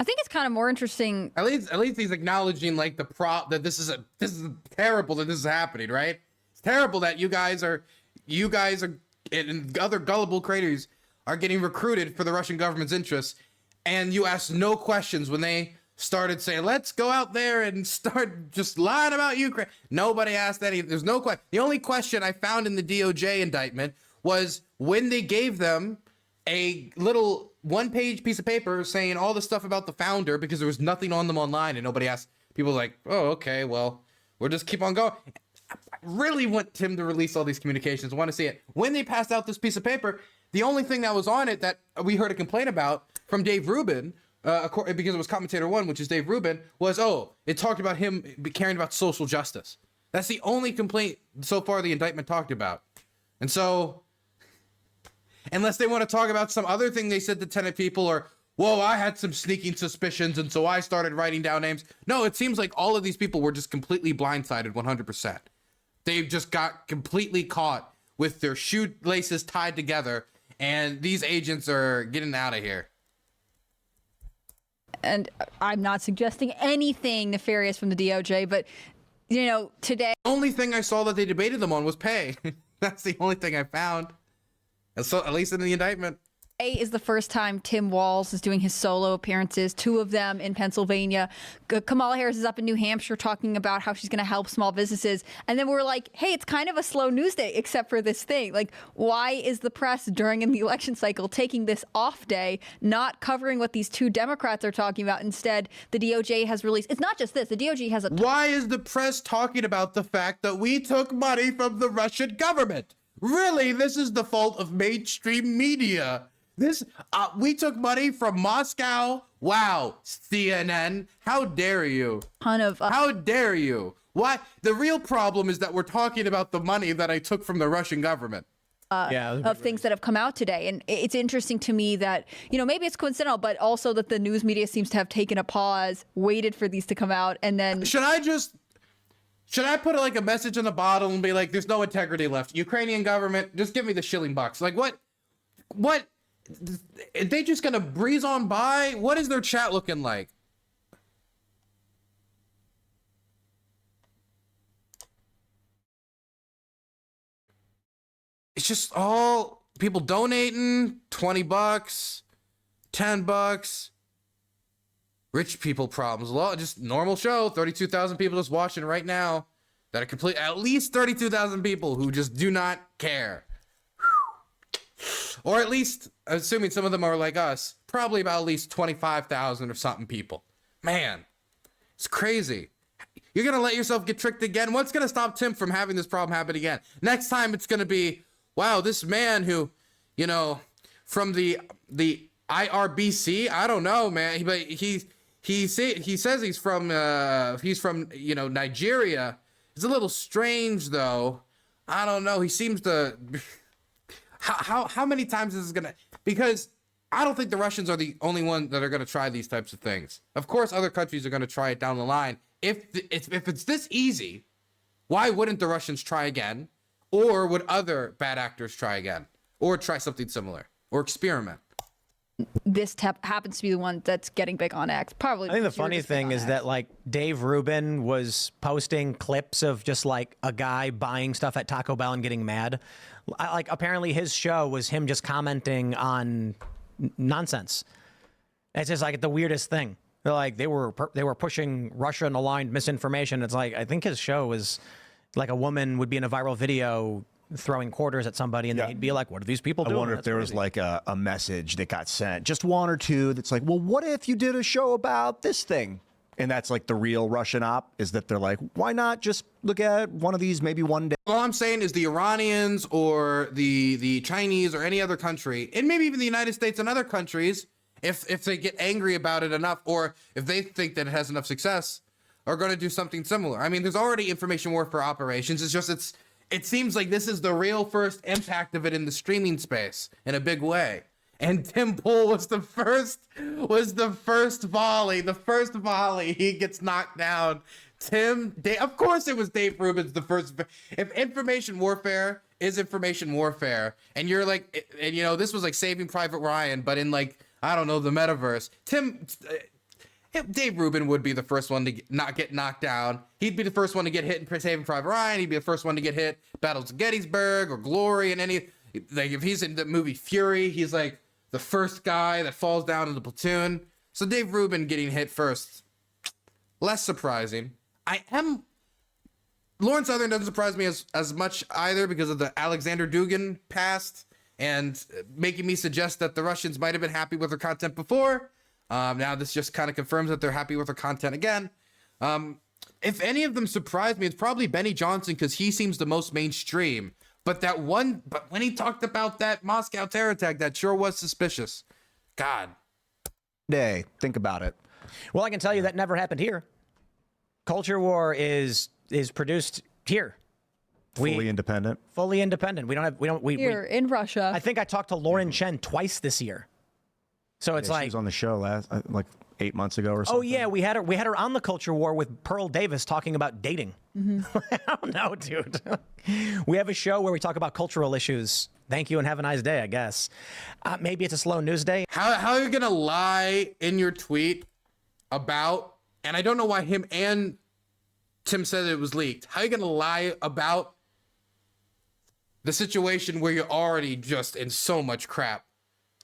I think it's kind of more interesting. At least he's acknowledging like that this is terrible that this is happening, right? It's terrible that you guys are and other gullible creators are getting recruited for the Russian government's interests, and you asked no questions when they started saying, let's go out there and start just lying about Ukraine. Nobody asked any. There's no question. The only question I found in the DOJ indictment was when they gave them a little one-page piece of paper saying all the stuff about the founder, because there was nothing on them online, and nobody asked. People like, oh, okay, well, we'll just keep on going. I really want Tim to release all these communications. I want to see it. When they passed out this piece of paper, the only thing that was on it that we heard a complaint about from Dave Rubin, because it was commentator one, which is Dave Rubin, was, it talked about him caring about social justice. That's the only complaint so far the indictment talked about. And so, unless they want to talk about some other thing they said to Tenet people, or, whoa, I had some sneaking suspicions, and so I started writing down names. No, it seems like all of these people were just completely blindsided 100%. They just got completely caught with their shoelaces tied together, and these agents are getting out of here. And I'm not suggesting anything nefarious from the DOJ, but, today. The only thing I saw that they debated them on was pay. That's the only thing I found. And so, at least in the indictment. Today is the first time Tim Walz is doing his solo appearances, 2 of them in Pennsylvania. Kamala Harris is up in New Hampshire talking about how she's going to help small businesses. And then we're like, hey, it's kind of a slow news day, except for this thing. Like, why is the press during the election cycle taking this off day, not covering what these 2 Democrats are talking about? Instead, the DOJ has released, it's not just this, the DOJ has a... Why is the press talking about the fact that we took money from the Russian government? Really, this is the fault of mainstream media. We took money from Moscow. Wow, CNN, how dare you? How dare you? Why? The real problem is that we're talking about the money that I took from the Russian government. Of things that have come out today. And it's interesting to me that, maybe it's coincidental, but also that the news media seems to have taken a pause, waited for these to come out, and then... Should I put like a message in the bottle and be like, there's no integrity left? Ukrainian government, just give me the shilling bucks. Like, what? Are they just gonna breeze on by? What is their chat looking like? It's just all people donating $20, $10. Rich people problems. Just normal show. 32,000 people just watching right now. That are at least 32,000 people who just do not care. Or at least, assuming some of them are like us, probably about at least 25,000 or something people. Man, it's crazy. You're going to let yourself get tricked again? What's going to stop Tim from having this problem happen again? Next time it's going to be, wow, this man who, from the IRBC, I don't know, man. But he says he's from Nigeria. It's a little strange, though. I don't know. He seems to... How many times is this gonna? Because I don't think the Russians are the only ones that are gonna try these types of things. Of course, other countries are gonna try it down the line. If it's this easy, why wouldn't the Russians try again? Or would other bad actors try again? Or try something similar? Or experiment? This happens to be the one that's getting big on X. Probably. I think the funny thing is that like Dave Rubin was posting clips of just like a guy buying stuff at Taco Bell and getting mad. Like apparently his show was him just commenting on nonsense. It's just like the weirdest thing. They're like they were pushing Russian aligned misinformation. It's like I think his show was like a woman would be in a viral video throwing quarters at somebody, and then he'd be like, what are these people doing? I wonder if there was like a message that got sent, just 1 or 2, that's like, well, what if you did a show about this thing? And that's like the real Russian op, is that they're like, why not just look at one of these maybe one day? All I'm saying is the Iranians or the Chinese or any other country, and maybe even the United States and other countries, if they get angry about it enough, or if they think that it has enough success, are going to do something similar. I mean, there's already information warfare operations. It's just it seems like this is the real first impact of it in the streaming space in a big way. And Tim Pool was the first volley. The first volley, he gets knocked down. Of course it was Dave Rubin's the first. If information warfare is information warfare, and you're like, and this was like Saving Private Ryan, but in like, I don't know, the metaverse. Dave Rubin would be the first one to not get knocked down. He'd be the first one to get hit in Saving Private Ryan. He'd be the first one to get hit Battles of Gettysburg or Glory and any. Like if he's in the movie Fury, he's like the first guy that falls down in the platoon. So Dave Rubin getting hit first, less surprising. Lauren Southern doesn't surprise me as much either because of the Alexander Dugin past and making me suggest that the Russians might have been happy with her content before. Now this just kind of confirms that they're happy with her content again. If any of them surprised me, it's probably Benny Johnson because he seems the most mainstream. But when he talked about that Moscow terror attack, that sure was suspicious. God. Day, think about it. Well, I can tell you that never happened here. Culture War is produced here. Fully independent. Fully independent. Here in Russia. I think I talked to Lauren Chen twice this year. So it's She like was on the show like 8 months ago or something. oh yeah, we had her on the Culture War with Pearl Davis talking about dating. I don't know, dude. We have a show where we talk about cultural issues. Thank you and have a nice day, I guess. Maybe it's a slow news day. How are you gonna lie in your tweet about? And I don't know why him and Tim said it was leaked. How are you gonna lie about the situation where you're already just in so much crap?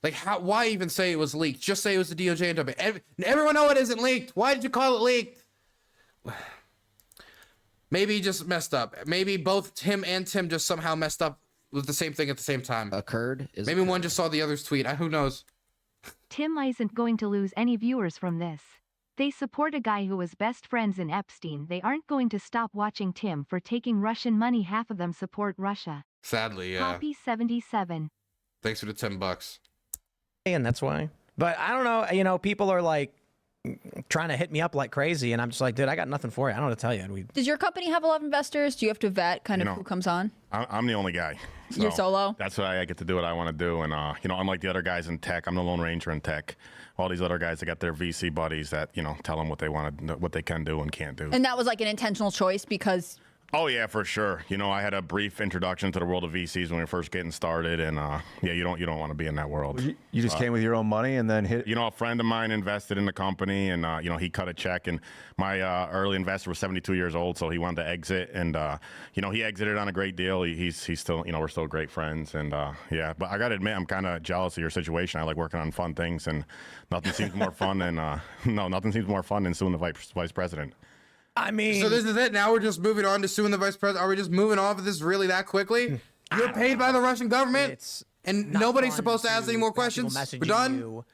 Like, why even say it was leaked? Just say it was the DOJ and everyone know it isn't leaked. Why did you call it leaked? Maybe he just messed up. Maybe both Tim and Tim just somehow messed up with the same thing at the same time. Maybe one just saw the other's tweet. Who knows? Tim isn't going to lose any viewers from this. They support a guy who was best friends in Epstein. They aren't going to stop watching Tim for taking Russian money. Half of them support Russia. Sadly, yeah. Poppy 77. Thanks for the $10. And that's why. But I don't know, people are like trying to hit me up like crazy, and I'm just like, dude, I got nothing for you. I don't know what to tell you. Does your company have a lot of investors? Do you have to vet kind of who comes on? I'm the only guy. So You're solo? That's why I get to do what I want to do. And, unlike the other guys in tech, I'm the Lone Ranger in tech. All these other guys, they got their VC buddies that, tell them what they want to, what they can do and can't do. And that was like an intentional choice because... Oh, yeah, for sure. I had a brief introduction to the world of VCs when we were first getting started. And, you don't want to be in that world. You just came with your own money and then hit... A friend of mine invested in the company and, he cut a check. And my early investor was 72 years old, so he wanted to exit. And, he exited on a great deal. He's still, we're still great friends. And, yeah, but I got to admit, I'm kind of jealous of your situation. I like working on fun things, and nothing seems more fun than, nothing seems more fun than suing the vice president. I mean... So this is it? Now we're just moving on to suing the vice president? Are we just moving off of this really that quickly? You're paid by the Russian government? And nobody's supposed to ask any more questions? We're done?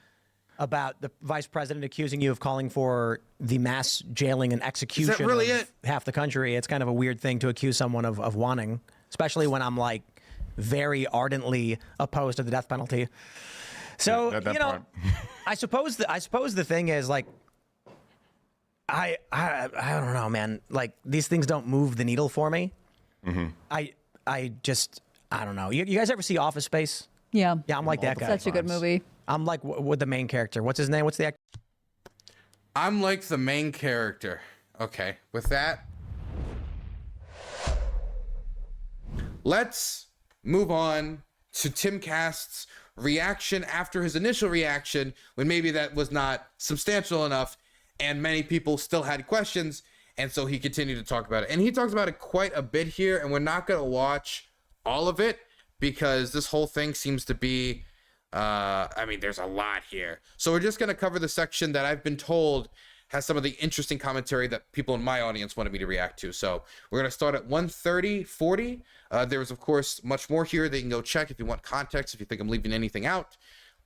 About the vice president accusing you of calling for the mass jailing and execution Is that really of it? half the country. It's kind of a weird thing to accuse someone of wanting, especially when I'm like very ardently opposed to the death penalty. So, that part. I suppose the thing is like, I don't know, man. Like, these things don't move the needle for me. Mm-hmm. I don't know. You guys ever see Office Space? Yeah. Yeah, I'm like that guy. Such a good movie. I'm like with the main character. What's his name? What's the actor? I'm like the main character. Okay, with that, let's move on to Tim Cast's reaction after his initial reaction, when maybe that was not substantial enough and many people still had questions, and so he continued to talk about it. And he talks about it quite a bit here, and we're not going to watch all of it because this whole thing seems to be, there's a lot here. So we're just going to cover the section that I've been told has some of the interesting commentary that people in my audience wanted me to react to. So we're going to start at 1:30:40. There's, of course, much more here that you can go check if you want context, if you think I'm leaving anything out.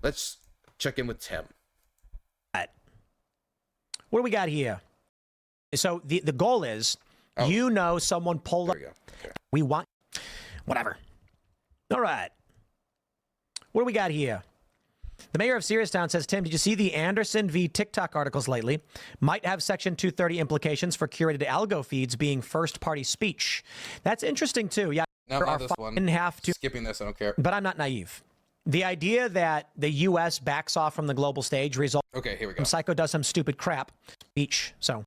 Let's check in with Tim. What do we got here? So the goal is, someone pulled up. There we go. Okay. We want whatever. All right. What do we got here? The mayor of Searstown says, Tim, did you see the Anderson v. TikTok articles lately? Might have Section 230 implications for curated algo feeds being first-party speech. That's interesting, too. Yeah, No, not this one. Skipping this, I don't care. But I'm not naive. The idea that the U.S. backs off from the global stage results. Okay, here we go. Psycho does some stupid crap.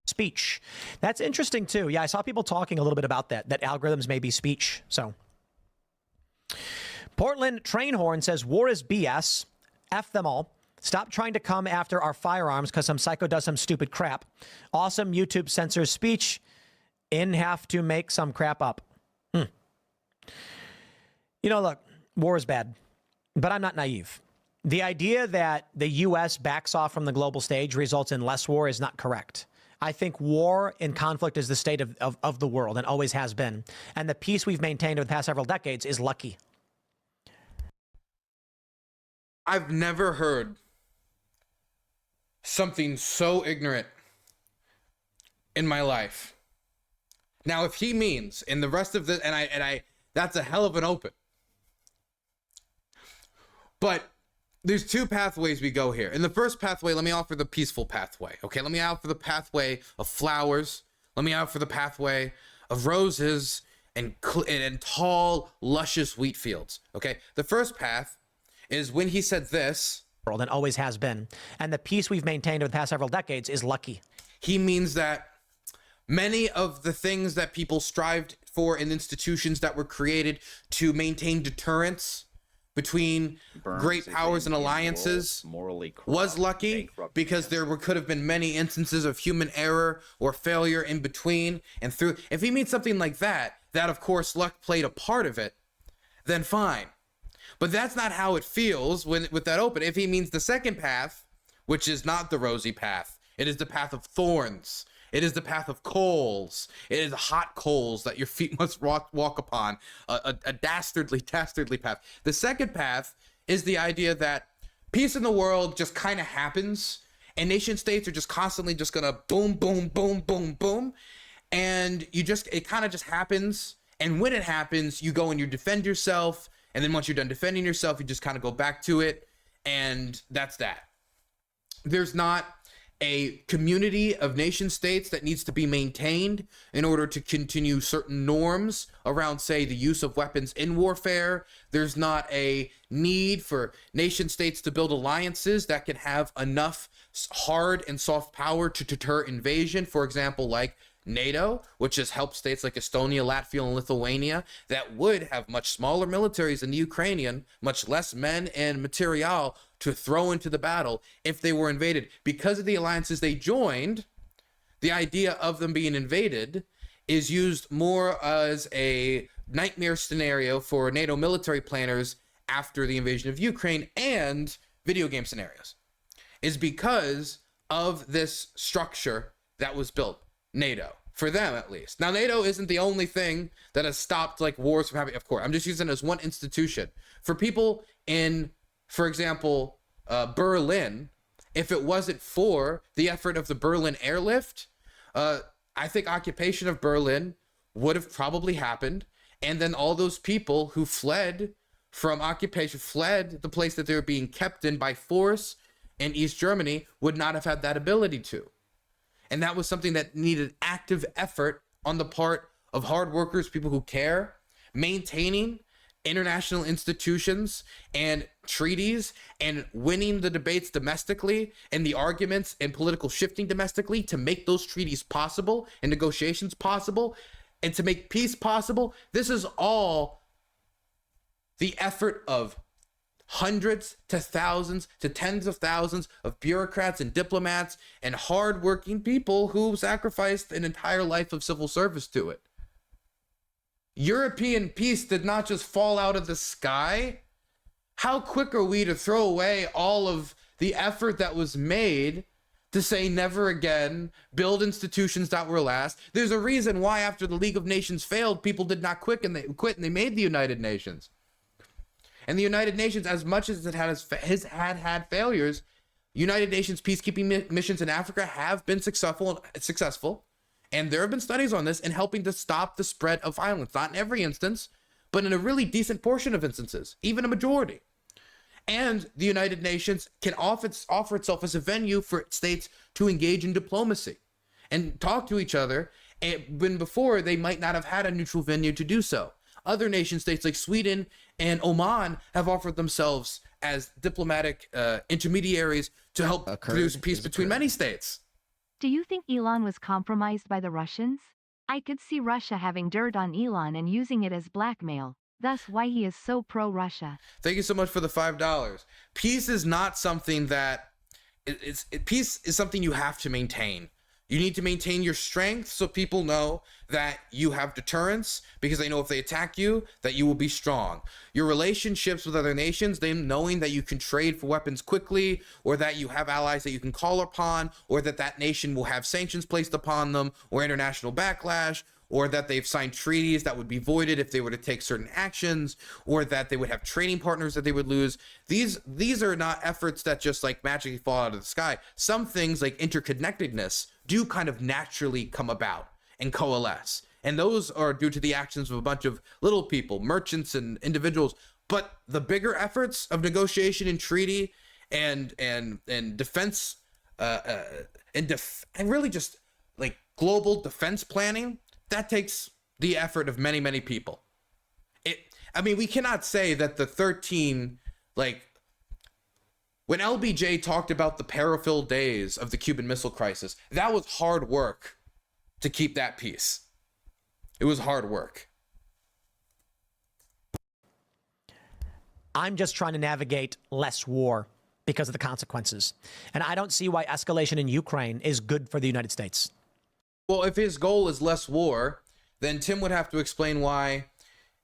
Speech. That's interesting, too. Yeah, I saw people talking a little bit about that algorithms may be speech. So, Portland Trainhorn says, war is BS. F them all. Stop trying to come after our firearms because some psycho does some stupid crap. Awesome YouTube censors speech. Have to make some crap up. Look, war is bad, but I'm not naive. The idea that the U.S. backs off from the global stage results in less war is not correct. I think war and conflict is the state of the world and always has been. And the peace we've maintained over the past several decades is lucky. I've never heard something so ignorant in my life. Now, if he means in the rest of the, and I, that's a hell of an open. But there's two pathways we go here. In the first pathway, let me offer the peaceful pathway. Okay, let me offer the pathway of flowers. Let me offer the pathway of roses and tall, luscious wheat fields. Okay, the first path is when he said this. And always has been. And the peace we've maintained over the past several decades is lucky. He means that many of the things that people strived for in institutions that were created to maintain deterrence between great powers and alliances was lucky, because there could have been many instances of human error or failure in between and through. If he means something like that of course luck played a part of it, then fine. But that's not how it feels with that open. If he means the second path, which is not the rosy path, it is the path of thorns. It is the path of coals. It is hot coals that your feet must walk upon. A dastardly path. The second path is the idea that peace in the world just kind of happens, and nation states are just constantly just gonna boom, boom, boom, boom, boom, and it kind of just happens. And when it happens, you go and you defend yourself, and then once you're done defending yourself, you just kind of go back to it, and that's that. There's not a community of nation states that needs to be maintained in order to continue certain norms around, say, the use of weapons in warfare. There's not a need for nation states to build alliances that can have enough hard and soft power to deter invasion. For example, like NATO, which has helped states like Estonia, Latvia, and Lithuania that would have much smaller militaries than the Ukrainian, much less men and material to throw into the battle if they were invaded. Because of the alliances they joined, the idea of them being invaded is used more as a nightmare scenario for NATO military planners after the invasion of Ukraine, and video game scenarios, is because of this structure that was built. NATO, for them at least. Now, NATO isn't the only thing that has stopped like wars from happening. Of course, I'm just using it as one institution. For people in, for example, Berlin, if it wasn't for the effort of the Berlin airlift, I think occupation of Berlin would have probably happened. And then all those people who fled from occupation, fled the place that they were being kept in by force in East Germany, would not have had that ability to. And that was something that needed active effort on the part of hard workers, people who care, maintaining international institutions and treaties, and winning the debates domestically and the arguments and political shifting domestically to make those treaties possible and negotiations possible and to make peace possible. This is all the effort of hundreds to thousands to tens of thousands of bureaucrats and diplomats and hardworking people who sacrificed an entire life of civil service to it. European peace did not just fall out of the sky. How quick are we to throw away all of the effort that was made to say never again, build institutions that will last? There's a reason why after the League of Nations failed, people did not quit and they made the United Nations. And the United Nations, as much as it has had failures, United Nations peacekeeping missions in Africa have been successful. And there have been studies on this in helping to stop the spread of violence. Not in every instance, but in a really decent portion of instances, even a majority. And the United Nations can offer itself as a venue for states to engage in diplomacy and talk to each other, when before they might not have had a neutral venue to do so. Other nation states like Sweden and Oman have offered themselves as diplomatic intermediaries to help produce peace between many states. Do you think Elon was compromised by the Russians? I could see Russia having dirt on Elon and using it as blackmail. Thus why he is so pro-Russia. Thank you so much for the $5. Peace is not something that... Peace is something you have to maintain. You need to maintain your strength so people know that you have deterrence, because they know if they attack you, that you will be strong. Your relationships with other nations, them knowing that you can trade for weapons quickly, or that you have allies that you can call upon, or that that nation will have sanctions placed upon them, or international backlash, or that they've signed treaties that would be voided if they were to take certain actions, or that they would have trading partners that they would lose. These are not efforts that just like magically fall out of the sky. Some things like interconnectedness do kind of naturally come about and coalesce. And those are due to the actions of a bunch of little people, merchants and individuals. But the bigger efforts of negotiation and treaty and defense and really just like global defense planning, that takes the effort of many, many people. We cannot say that the 13, like, when LBJ talked about the peril-filled days of the Cuban Missile Crisis, that was hard work to keep that peace. It was hard work. I'm just trying to navigate less war because of the consequences. And I don't see why escalation in Ukraine is good for the United States. Well, if his goal is less war, then Tim would have to explain why,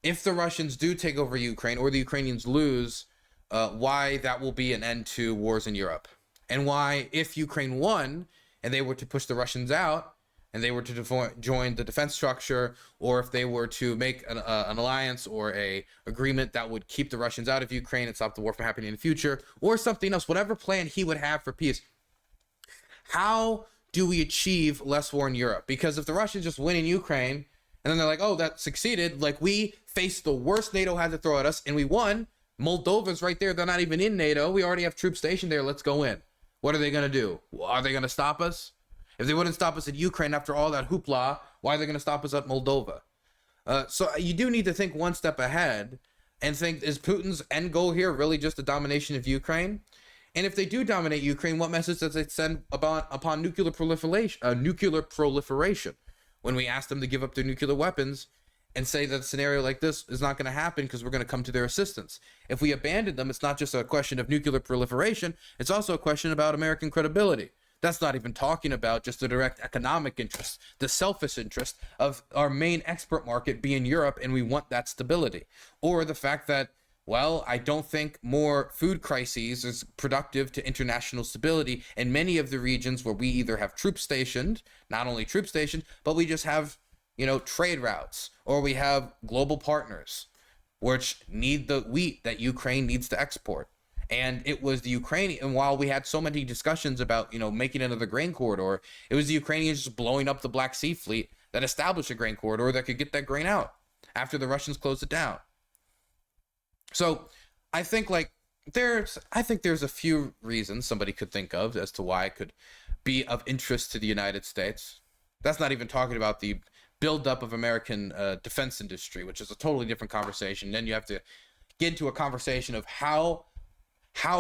if the Russians do take over Ukraine or the Ukrainians lose, why that will be an end to wars in Europe. And why, if Ukraine won and they were to push the Russians out and they were to join the defense structure, or if they were to make an alliance or a agreement that would keep the Russians out of Ukraine and stop the war from happening in the future, or something else, whatever plan he would have for peace, how do we achieve less war in Europe? Because if the Russians just win in Ukraine and then they're like, oh, that succeeded, like we faced the worst NATO had to throw at us and we won. Moldova's right there. They're not even in NATO. We already have troops stationed there. Let's go in. What are they going to do? Are they going to stop us? If they wouldn't stop us at Ukraine after all that hoopla, why are they going to stop us at Moldova? So you do need to think one step ahead and think, is Putin's end goal here really just the domination of Ukraine? And if they do dominate Ukraine, what message does it send upon nuclear proliferation? When we ask them to give up their nuclear weapons and say that a scenario like this is not going to happen because we're going to come to their assistance. If we abandon them, it's not just a question of nuclear proliferation, it's also a question about American credibility. That's not even talking about just the direct economic interest, the selfish interest of our main export market being Europe, and we want that stability. Or the fact that, well, I don't think more food crises is productive to international stability in many of the regions where we either have troops stationed, not only troops stationed, but we just have, trade routes, or we have global partners which need the wheat that Ukraine needs to export. And it was the Ukrainian, and while we had so many discussions about, making another grain corridor, it was the Ukrainians just blowing up the Black Sea fleet that established a grain corridor that could get that grain out after the Russians closed it down. So I think there's a few reasons somebody could think of as to why it could be of interest to the United States. That's not even talking about the buildup of American defense industry, which is a totally different conversation. Then you have to get into a conversation of how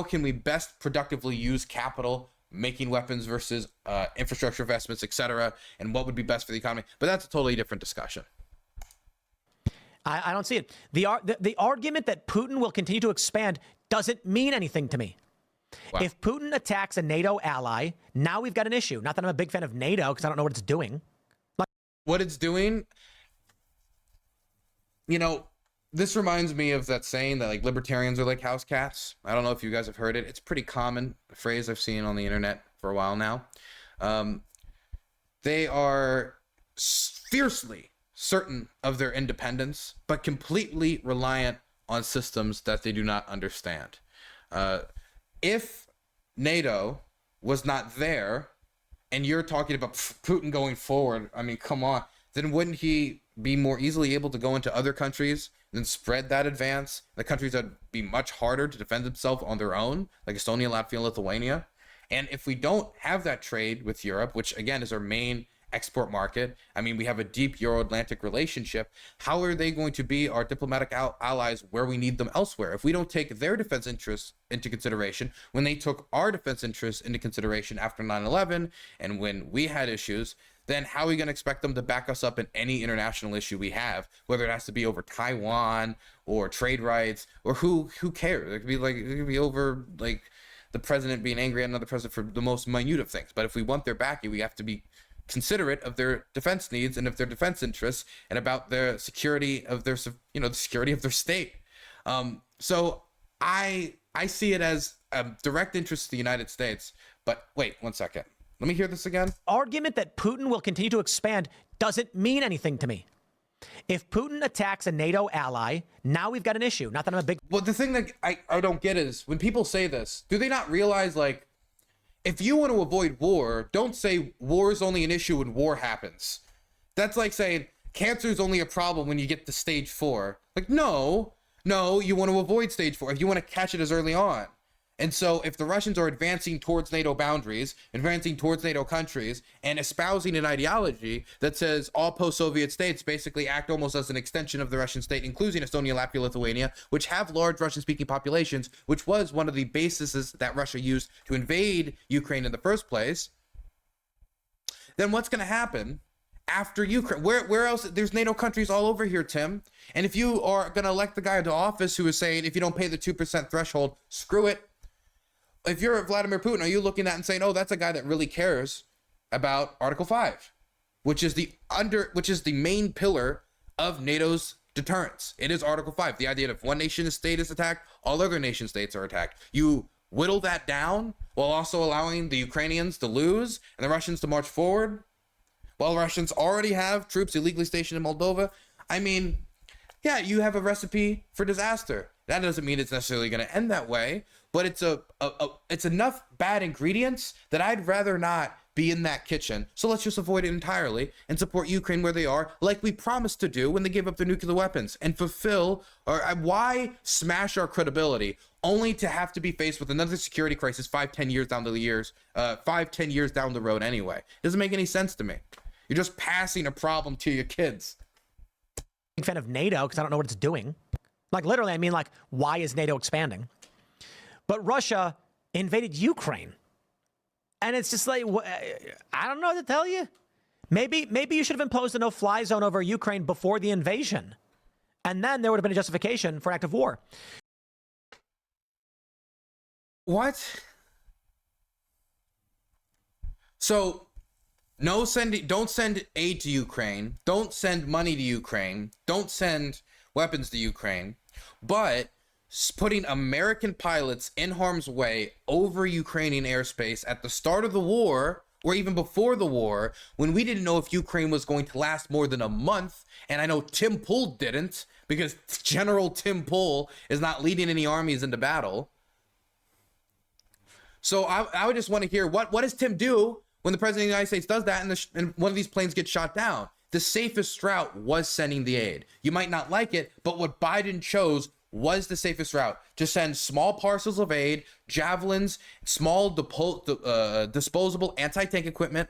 can we best productively use capital, making weapons versus infrastructure investments, etc., and what would be best for the economy. But that's a totally different discussion. I don't see it. The argument that Putin will continue to expand doesn't mean anything to me. Wow. If Putin attacks a NATO ally, now we've got an issue. Not that I'm a big fan of NATO because I don't know what it's doing. What it's doing, this reminds me of that saying that libertarians are like house cats. I don't know if you guys have heard it. It's a pretty common phrase I've seen on the internet for a while now. They are fiercely certain of their independence, but completely reliant on systems that they do not understand. If NATO was not there, and you're talking about Putin going forward, come on, then wouldn't he be more easily able to go into other countries and spread that advance? The countries that would be much harder to defend themselves on their own, like Estonia, Latvia, and Lithuania. And if we don't have that trade with Europe, which again is our main export market, we have a deep Euro-Atlantic relationship, how are they going to be our diplomatic allies where we need them elsewhere? If we don't take their defense interests into consideration, when they took our defense interests into consideration after 9/11 and when we had issues, then how are we going to expect them to back us up in any international issue we have, whether it has to be over Taiwan or trade rights, or who cares? It could be over the president being angry at another president for the most minute of things. But if we want their backing, we have to be considerate of their defense needs and of their defense interests and about the security of their, the security of their state. So I see it as a direct interest to the United States. But wait 1 second. Let me hear this again. Argument that Putin will continue to expand doesn't mean anything to me. If Putin attacks a NATO ally, now we've got an issue. Not that I'm a big... Well, the thing that I don't get is when people say this, do they not realize, like, if you want to avoid war, don't say war is only an issue when war happens. That's like saying cancer is only a problem when you get to stage 4. Like, no, you want to avoid stage 4 if you want to catch it as early on. And so if the Russians are advancing towards NATO boundaries, advancing towards NATO countries, and espousing an ideology that says all post-Soviet states basically act almost as an extension of the Russian state, including Estonia, Latvia, Lithuania, which have large Russian-speaking populations, which was one of the bases that Russia used to invade Ukraine in the first place, then what's going to happen after Ukraine? Where else? There's NATO countries all over here, Tim. And if you are going to elect the guy into office who is saying, if you don't pay the 2% threshold, screw it. If you're Vladimir Putin, are you looking at that and saying, oh, that's a guy that really cares about Article 5, which is the main pillar of NATO's deterrence? It is Article 5, the idea that if one nation state is attacked, all other nation states are attacked. You whittle that down while also allowing the Ukrainians to lose and the Russians to march forward, while the Russians already have troops illegally stationed in Moldova. I mean, yeah, you have a recipe for disaster. That doesn't mean it's necessarily going to end that way, but it's enough bad ingredients that I'd rather not be in that kitchen. So let's just avoid it entirely and support Ukraine where they are, like we promised to do when they gave up their nuclear weapons, and fulfill, or why smash our credibility only to have to be faced with another security crisis 5-10 years down the road anyway. It doesn't make any sense to me. You're just passing a problem to your kids. Big fan of NATO because I don't know what it's doing. Like, literally, I mean, like, why is NATO expanding? But Russia invaded Ukraine. And it's just like, I don't know what to tell you. Maybe you should have imposed a no-fly zone over Ukraine before the invasion. And then there would have been a justification for an act of war. What? So, don't send aid to Ukraine. Don't send money to Ukraine. Don't send weapons to Ukraine, but putting American pilots in harm's way over Ukrainian airspace at the start of the war, or even before the war, when we didn't know if Ukraine was going to last more than a month. And I know Tim Pool didn't, because General Tim Pool is not leading any armies into battle. So I would just want to hear, what does Tim do when the president of the United States does that and one of these planes gets shot down? The safest route was sending the aid. You might not like it, but what Biden chose was the safest route, to send small parcels of aid, javelins, small disposable anti-tank equipment.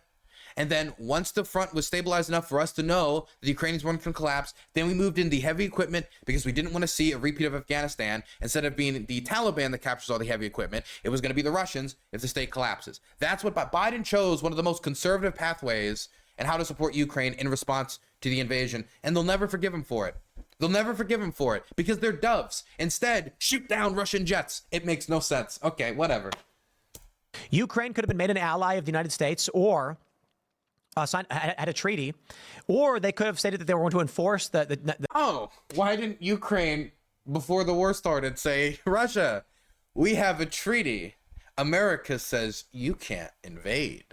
And then once the front was stabilized enough for us to know the Ukrainians weren't going to collapse, then we moved in the heavy equipment because we didn't want to see a repeat of Afghanistan. Instead of being the Taliban that captures all the heavy equipment, it was going to be the Russians if the state collapses. That's what Biden chose, one of the most conservative pathways and how to support Ukraine in response to the invasion. And they'll never forgive him for it. They'll never forgive him for it because they're doves. Instead, shoot down Russian jets. It makes no sense. Okay, whatever. Ukraine could have been made an ally of the United States, or had a treaty, or they could have stated that they were going to enforce the Oh, why didn't Ukraine, before the war started, say, Russia, we have a treaty. America says you can't invade.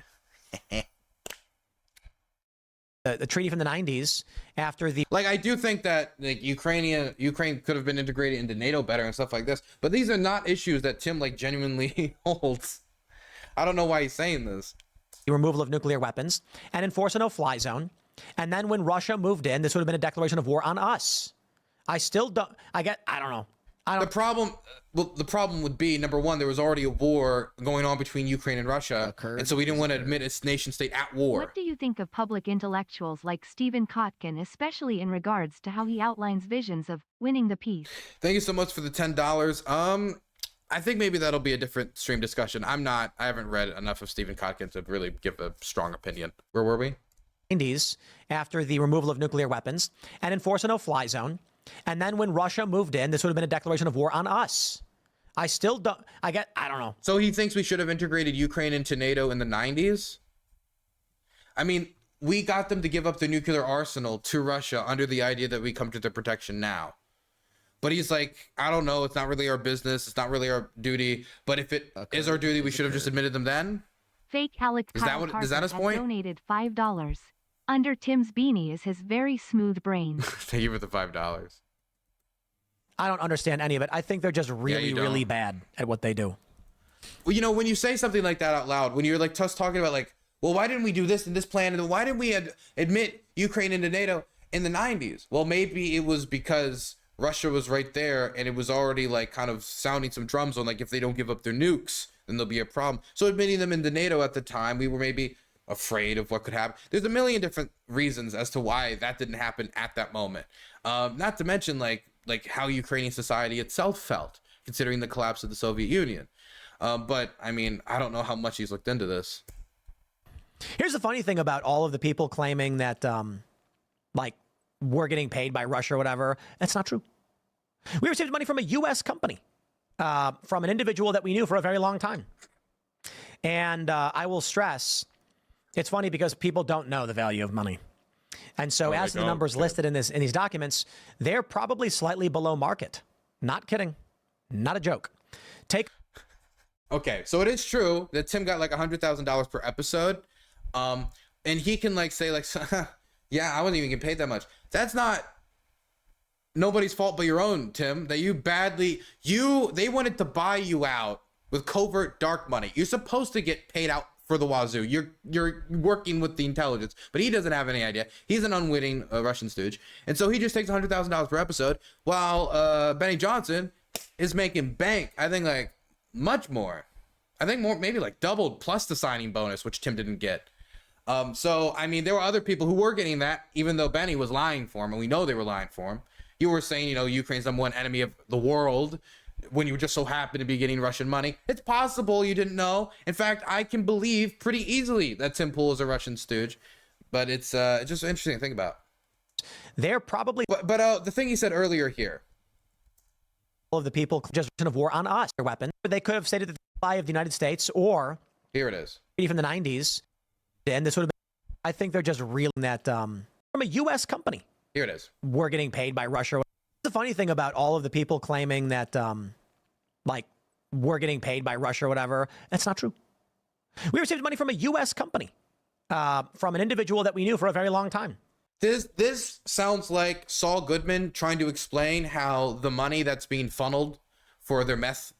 the treaty from the 90s after the... Like, I do think that Ukraine could have been integrated into NATO better and stuff like this, but these are not issues that Tim genuinely holds. I don't know why he's saying this. The removal of nuclear weapons and enforce a no-fly zone. And then when Russia moved in, this would have been a declaration of war on us. I don't know. The problem would be, number one, there was already a war going on between Ukraine and Russia, and so we didn't want to admit its nation state at war. What do you think of public intellectuals like Stephen Kotkin, especially in regards to how he outlines visions of winning the peace? Thank you so much for the $10. I think maybe that'll be a different stream discussion. I haven't read enough of Stephen Kotkin to really give a strong opinion. Where were we? 90s after the removal of nuclear weapons and enforce a no-fly zone. And then when Russia moved in, this would have been a declaration of war on us. I don't know. So he thinks we should have integrated Ukraine into NATO in the 90s? I mean, we got them to give up the nuclear arsenal to Russia under the idea that we come to their protection now. But he's like, I don't know. It's not really our business. It's not really our duty. But if it is our duty, we should have just admitted them then. Fake Alex Is that Kyle what- is Carter that his has point? donated $5. Under Tim's beanie is his very smooth brain. Thank you for the $5. I don't understand any of it. I think they're just really, you don't. really bad at what they do. Well, you know, when you say something like that out loud, when you're like just talking about like, well, why didn't we do this and this plan? And why didn't we admit Ukraine into NATO in the 90s? Well, maybe it was because Russia was right there and it was already like kind of sounding some drums on like, if they don't give up their nukes, then there'll be a problem. So admitting them into NATO at the time, we were maybe afraid of what could happen. There's a million different reasons as to why that didn't happen at that moment. Not to mention like how Ukrainian society itself felt, considering the collapse of the Soviet Union. But I mean, I don't know how much he's looked into this. Here's the funny thing about all of the people claiming that, like, we're getting paid by Russia or whatever. That's not true. We received money from a U.S. company, from an individual that we knew for a very long time. And I will stress, it's funny because people don't know the value of money. And so as to the numbers listed in these documents, they're probably slightly below market. Not kidding. Not a joke. Okay, so it is true that Tim got like $100,000 per episode. And he can like say like, yeah, I wasn't even getting paid that much. That's not nobody's fault but your own, Tim, that they wanted to buy you out with covert dark money. You're supposed to get paid out for the wazoo. You're working with the intelligence, but he doesn't have any idea. He's an unwitting Russian stooge. And so he just takes $100,000 per episode while Benny Johnson is making bank. I think like much more. I think more, maybe like doubled plus the signing bonus, which Tim didn't get. So, I mean, there were other people who were getting that, even though Benny was lying for him, and we know they were lying for him. You were saying, you know, Ukraine's number one enemy of the world when you just so happen to be getting Russian money. It's possible you didn't know. In fact, I can believe pretty easily that Tim Pool is a Russian stooge, but it's just an interesting to think about. They're probably But the thing he said earlier here. Of the people just of war on us, their weapons. They could have stated that the supply of the United States or Here it is. from the 90s, and this would have been, I think they're just reeling that from a U.S. company. Here it is. We're getting paid by Russia. The funny thing about all of the people claiming that, like, we're getting paid by Russia or whatever, that's not true. We received money from a U.S. company, from an individual that we knew for a very long time. This sounds like Saul Goodman trying to explain how the money that's being funneled for their meth,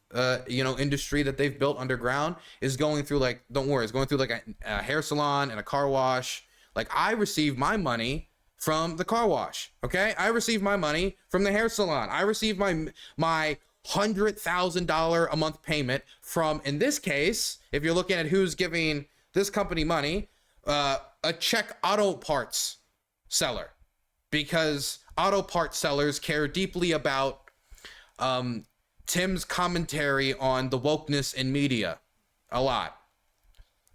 industry that they've built underground is going through like, don't worry, it's going through like a hair salon and a car wash. Like I receive my money from the car wash. Okay. I receive my money from the hair salon. I receive my $100,000 a month payment from, in this case, if you're looking at who's giving this company money, a Czech auto parts seller, because auto parts sellers care deeply about Tim's commentary on the wokeness in media a lot,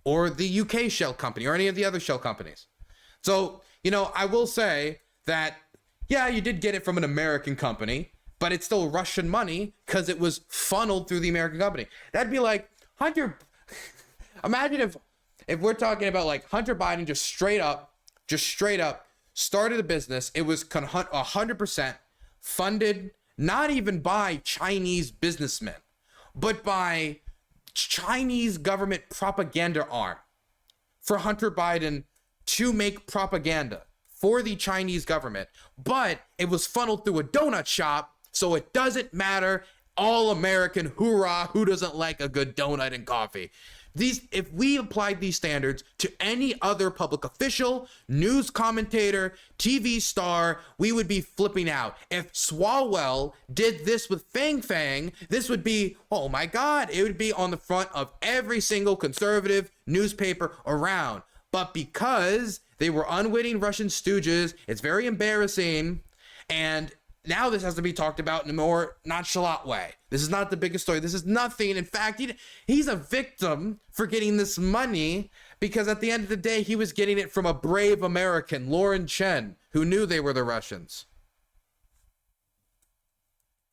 or the UK shell company or any of the other shell companies. So, you know, I will say that, yeah, you did get it from an American company, but it's still Russian money because it was funneled through the American company. That'd be like Hunter. Imagine if we're talking about like Hunter Biden just straight up started a business. It was 100% funded, not even by Chinese businessmen, but by Chinese government propaganda arm for Hunter Biden to make propaganda for the Chinese government. But it was funneled through a donut shop, so it doesn't matter. All American, hoorah, who doesn't like a good donut and coffee? If we applied these standards to any other public official, news commentator, TV star, we would be flipping out. If Swalwell did this with Fang Fang, this would be, oh my God, it would be on the front of every single conservative newspaper around. But because they were unwitting Russian stooges, it's very embarrassing. And now this has to be talked about in a more nonchalant way. This is not the biggest story. This is nothing. In fact, he's a victim for getting this money because at the end of the day, he was getting it from a brave American, Lauren Chen, who knew they were the Russians.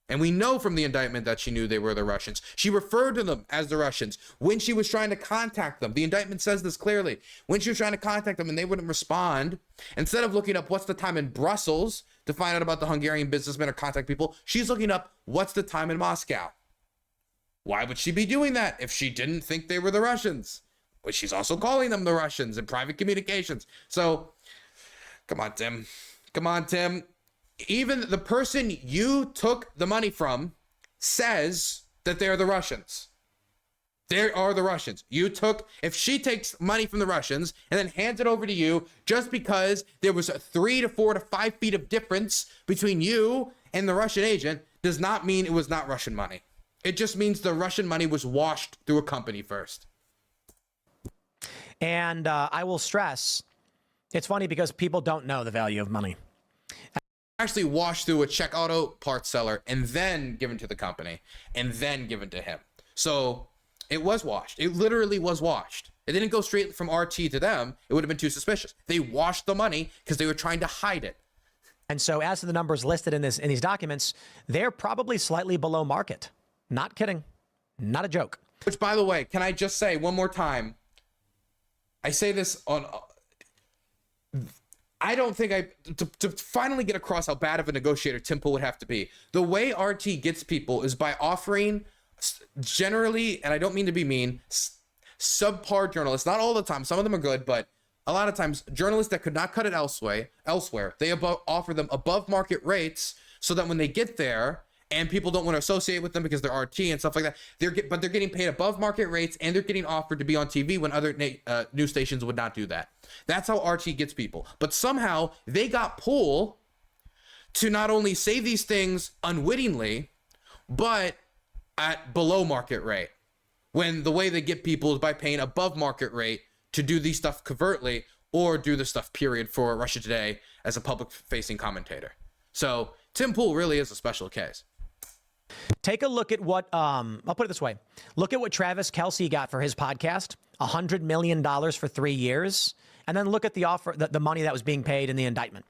And we know from the indictment that she knew they were the Russians. She referred to them as the Russians when she was trying to contact them. The indictment says this clearly. When she was trying to contact them and they wouldn't respond, instead of looking up what's the time in Brussels to find out about the Hungarian businessmen or contact people, she's looking up what's the time in Moscow. Why would she be doing that if she didn't think they were the Russians? Well, she's also calling them the Russians in private communications. So, come on, Tim. Come on, Tim. Even the person you took the money from says that they're the Russians. They are the Russians. If she takes money from the Russians and then hands it over to you just because there was a 3 to 4 to 5 feet of difference between you and the Russian agent, does not mean it was not Russian money. It just means the Russian money was washed through a company first. And I will stress, it's funny because people don't know the value of money. Actually washed through a Czech auto parts seller and then given to the company and then given to him. So it was washed. It literally was washed. It didn't go straight from RT to them. It would have been too suspicious. They washed the money because they were trying to hide it. And so as to the numbers listed in these documents, they're probably slightly below market. Not kidding. Not a joke. Which, by the way, can I just say one more time? I say this on... I don't think to finally get across how bad of a negotiator Tim Pool would have to be. The way RT gets people is by offering generally, and I don't mean to be mean, subpar journalists. Not all the time. Some of them are good, but a lot of times journalists that could not cut it elsewhere, they offer them above market rates so that when they get there and people don't want to associate with them because they're RT and stuff like that, they're getting paid above market rates and they're getting offered to be on TV when other news stations would not do that. That's how RT gets people. But somehow they got Pool to not only say these things unwittingly, but at below market rate. When the way they get people is by paying above market rate to do these stuff covertly or do the stuff period for Russia Today as a public facing commentator. So Tim Pool really is a special case. Take a look at what, I'll put it this way. Look at what Travis Kelce got for his podcast, $100 million for 3 years. And then look at the offer, the money that was being paid in the indictment.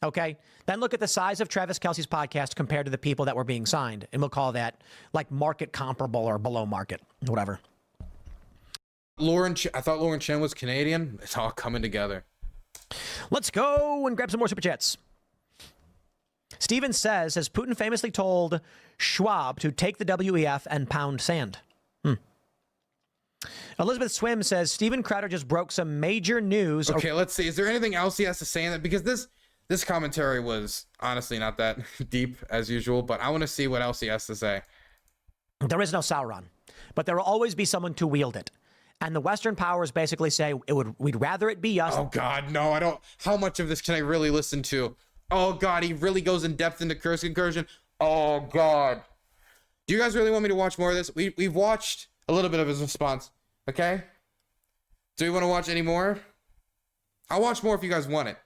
Okay. Then look at the size of Travis Kelce's podcast compared to the people that were being signed. And we'll call that like market comparable or below market, whatever. I thought Lauren Chen was Canadian. It's all coming together. Let's go and grab some more super chats. Steven says, has Putin famously told Schwab to take the WEF and pound sand? Elizabeth Swim says, Steven Crowder just broke some major news. Okay, let's see. Is there anything else he has to say in that? Because this commentary was honestly not that deep as usual, but I want to see what else he has to say. There is no Sauron, but there will always be someone to wield it. And the Western powers basically say we'd rather it be us. Oh God, no, I don't. How much of this can I really listen to? Oh God, he really goes in depth into Kursk incursion. Oh God. Do you guys really want me to watch more of this? We've watched a little bit of his response. Okay. Do you want to watch any more? I'll watch more if you guys want it.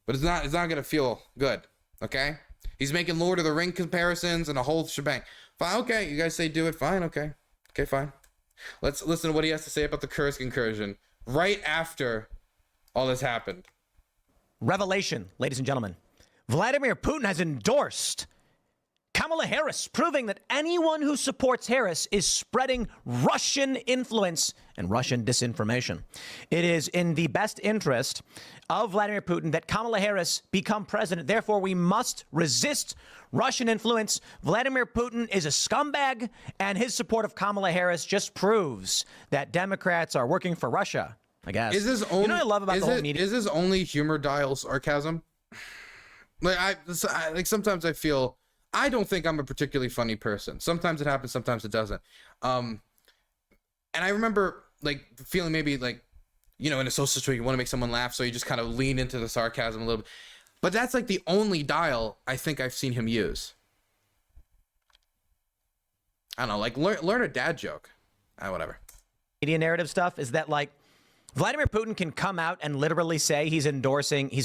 But it's not gonna feel good. Okay. He's making Lord of the Ring comparisons and a whole shebang. Fine. Okay. You guys say do it. Fine. Okay. Okay. Fine. Let's listen to what he has to say about the Kursk incursion right after all this happened. Revelation, ladies and gentlemen. Vladimir Putin has endorsed Kamala Harris, proving that anyone who supports Harris is spreading Russian influence and Russian disinformation. It is in the best interest of Vladimir Putin that Kamala Harris become president. Therefore, we must resist Russian influence. Vladimir Putin is a scumbag, and his support of Kamala Harris just proves that Democrats are working for Russia, I guess. Is this only, you know what I love about the whole media? Is this only humor dial sarcasm? Like sometimes I feel, I don't think I'm a particularly funny person. Sometimes it happens, sometimes it doesn't. And I remember like feeling maybe like, you know, in a social situation, you want to make someone laugh, so you just kind of lean into the sarcasm a little bit. But that's like the only dial I think I've seen him use. I don't know, like learn a dad joke. Whatever. Media narrative stuff is that like Vladimir Putin can come out and literally say he's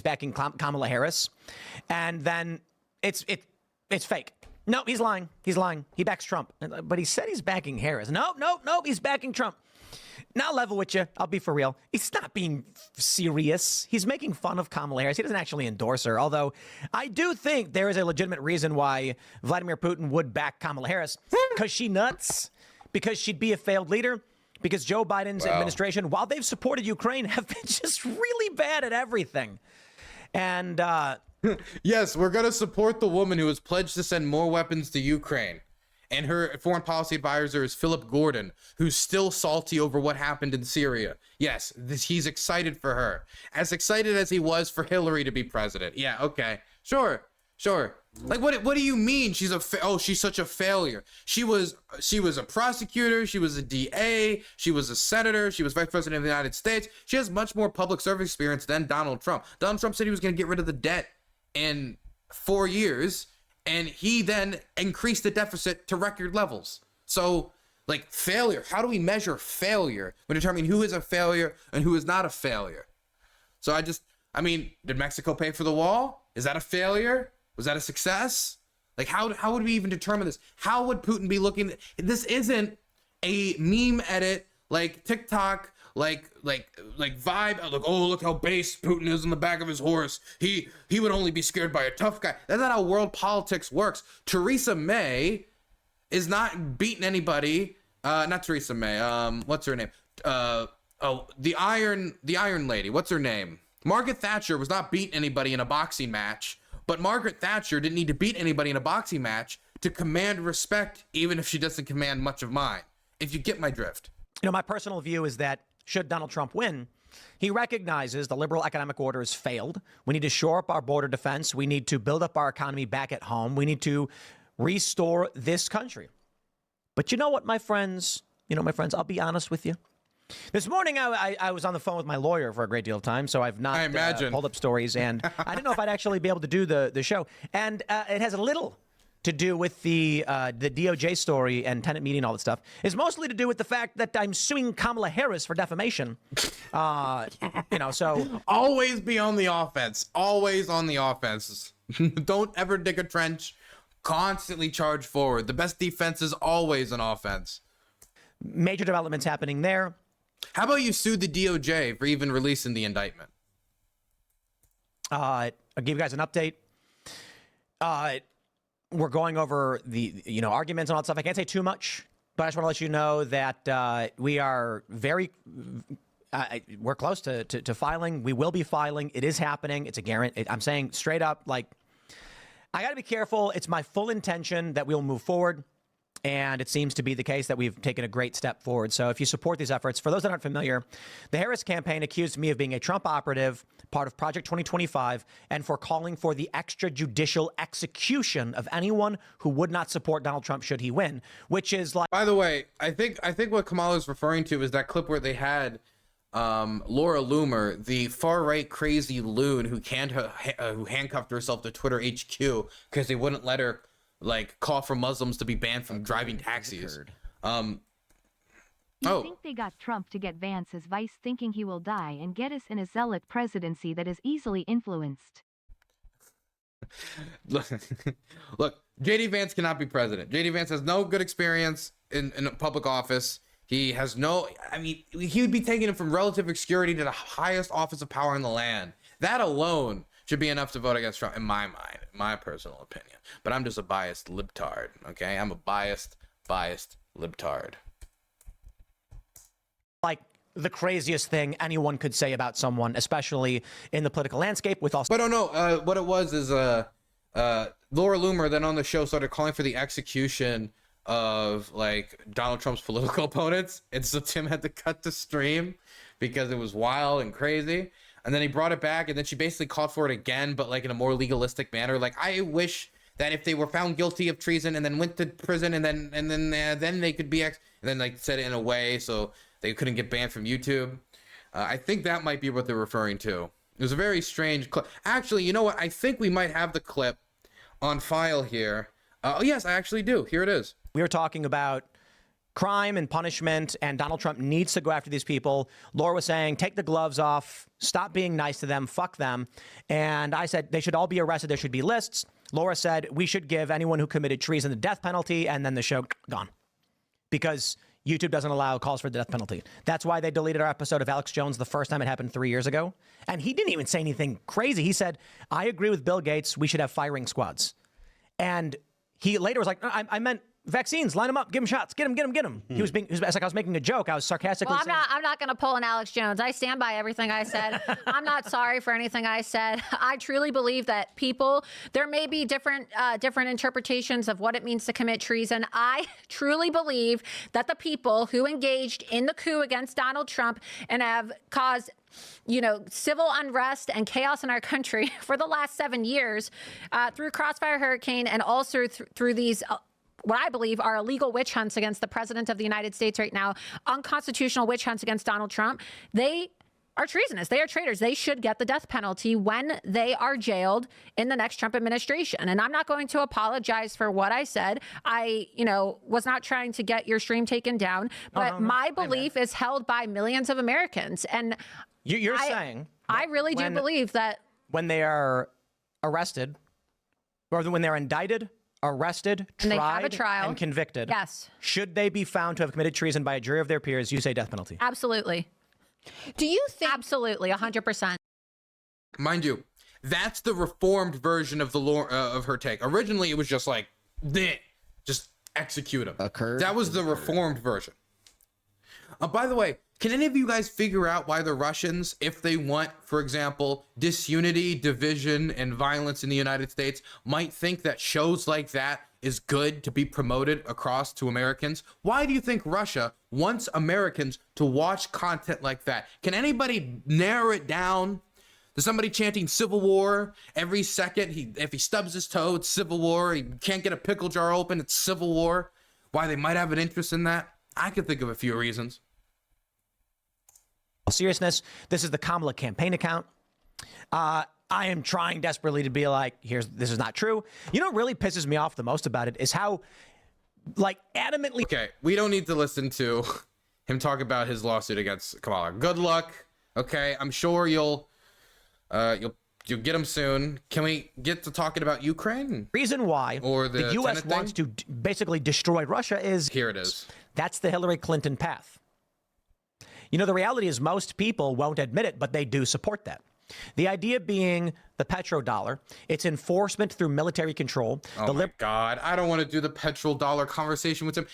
backing Kamala Harris, and then it's fake. No, he's lying. He's lying. He backs Trump. But he said he's backing Harris. No, he's backing Trump. Now, level with you. I'll be for real. He's not being serious. He's making fun of Kamala Harris. He doesn't actually endorse her. Although I do think there is a legitimate reason why Vladimir Putin would back Kamala Harris. Because she nuts. Because she'd be a failed leader. Because Joe Biden's administration, while they've supported Ukraine, have been just really bad at everything. And yes, we're going to support the woman who has pledged to send more weapons to Ukraine. And her foreign policy advisor is Philip Gordon, who's still salty over what happened in Syria. Yes, he's excited for her. As excited as he was for Hillary to be president. Yeah, okay. Sure. Like, what do you mean she's she's such a failure? She was a prosecutor, she was a DA, she was a senator, she was vice president of the United States. She has much more public service experience than Donald Trump. Donald Trump said he was going to get rid of the debt in 4 years. And he then increased the deficit to record levels. So, like, failure. How do we measure failure when determining who is a failure and who is not a failure? So I mean, did Mexico pay for the wall? Is that a failure? Was that a success? Like, how would we even determine this? How would Putin be looking? This isn't a meme edit like TikTok, like vibe. Look how base Putin is on the back of his horse. He would only be scared by a tough guy. That's not how world politics works. Theresa May is not beating anybody. Not Theresa May. What's her name? The Iron Lady. What's her name? Margaret Thatcher was not beating anybody in a boxing match. But Margaret Thatcher didn't need to beat anybody in a boxing match to command respect, even if she doesn't command much of mine. If you get my drift. You know, my personal view is that should Donald Trump win, he recognizes the liberal economic order has failed. We need to shore up our border defense. We need to build up our economy back at home. We need to restore this country. But you know what, my friends? I'll be honest with you. This morning, I was on the phone with my lawyer for a great deal of time, so I've not pulled up stories, and I didn't know if I'd actually be able to do the show. And it has a little to do with the DOJ story and tenant meeting and all that stuff. It's mostly to do with the fact that I'm suing Kamala Harris for defamation. So... Always be on the offense. Always on the offense. Don't ever dig a trench. Constantly charge forward. The best defense is always an offense. Major developments happening there. How about you sue the DOJ for even releasing the indictment? I'll give you guys an update. We're going over the arguments and all that stuff. I can't say too much, but I just want to let you know that we are we're close to filing. We will be filing. It is happening. It's a guarantee. I'm saying straight up, like, I got to be careful. It's my full intention that we'll move forward. And it seems to be the case that we've taken a great step forward. So if you support these efforts, for those that aren't familiar, the Harris campaign accused me of being a Trump operative, part of Project 2025, and for calling for the extrajudicial execution of anyone who would not support Donald Trump should he win, which is like... By the way, I think what Kamala is referring to is that clip where they had Laura Loomer, the far-right crazy loon who handcuffed herself to Twitter HQ because they wouldn't let her call for Muslims to be banned from driving taxis. You think they got Trump to get Vance as vice, thinking he will die and get us in a zealot presidency that is easily influenced. Look, JD Vance cannot be president. JD Vance has no good experience in public office. He has he would be taking him from relative obscurity to the highest office of power in the land. That alone should be enough to vote against Trump, in my mind, in my personal opinion. But I'm just a biased libtard, okay? I'm a biased libtard. Like the craziest thing anyone could say about someone, especially in the political landscape with all... But no, what it was is Laura Loomer then on the show started calling for the execution of Donald Trump's political opponents. And so Tim had to cut the stream because it was wild and crazy. And then he brought it back, and then she basically called for it again, but in a more legalistic manner. I wish that if they were found guilty of treason and then went to prison, and then they could be and then said it in a way so they couldn't get banned from YouTube. I think that might be what they're referring to. It was a very strange clip. Actually, you know what? I think we might have the clip on file here. Oh yes, I actually do. Here it is. We were talking about crime and punishment, and Donald Trump needs to go after these people. Laura was saying, take the gloves off, stop being nice to them, fuck them. And I said, they should all be arrested. There should be lists. Laura said, we should give anyone who committed treason the death penalty, and then the show gone. Because YouTube doesn't allow calls for the death penalty. That's why they deleted our episode of Alex Jones the first time it happened 3 years ago. And he didn't even say anything crazy. He said, I agree with Bill Gates. We should have firing squads. And he later was like, I meant vaccines, line them up, give them shots, get them. He was like, I was making a joke. I was sarcastically saying, I'm not going to pull an Alex Jones. I stand by everything I said. I'm not sorry for anything I said. I truly believe that there may be different interpretations of what it means to commit treason. I truly believe that the people who engaged in the coup against Donald Trump and have caused civil unrest and chaos in our country for the last 7 years through Crossfire Hurricane and also through these what I believe are illegal witch hunts against the president of the United States right now, unconstitutional witch hunts against Donald Trump. They are treasonous. They are traitors. They should get the death penalty when they are jailed in the next Trump administration. And I'm not going to apologize for what I said. I, was not trying to get your stream taken down, but my belief is held by millions of Americans. And you're saying I really do believe that when they are arrested or when they're indicted, arrested, and they have a tried, trial and convicted. Yes. Should they be found to have committed treason by a jury of their peers, you say death penalty. Absolutely. Do you think? Absolutely, 100%. Mind you, that's the reformed version of the of her take. Originally, it was just like, just execute him. That was the reformed version. By the way, can any of you guys figure out why the Russians, if they want, for example, disunity, division, and violence in the United States, might think that shows like that is good to be promoted across to Americans? Why do you think Russia wants Americans to watch content like that? Can narrow it down to somebody chanting Civil War every second? If he stubs his toe, it's Civil War. He can't get a pickle jar open, it's Civil War. Why they might have an interest in that? I could think of a few reasons. Seriousness, this is the Kamala campaign account. I am trying desperately to be like, this is not true. You know what really pisses me off the most about it is how, adamantly. Okay, we don't need to listen to him talk about his lawsuit against Kamala. Good luck. Okay, I'm sure you'll get him soon. Can we get to talking about Ukraine? Reason why or the U.S. wants to basically destroy Russia is here. It is. That's the Hillary Clinton path. The reality is most people won't admit it, but they do support that. The idea being the petrodollar, its enforcement through military control. Oh my God, I don't want to do the petrodollar conversation with him.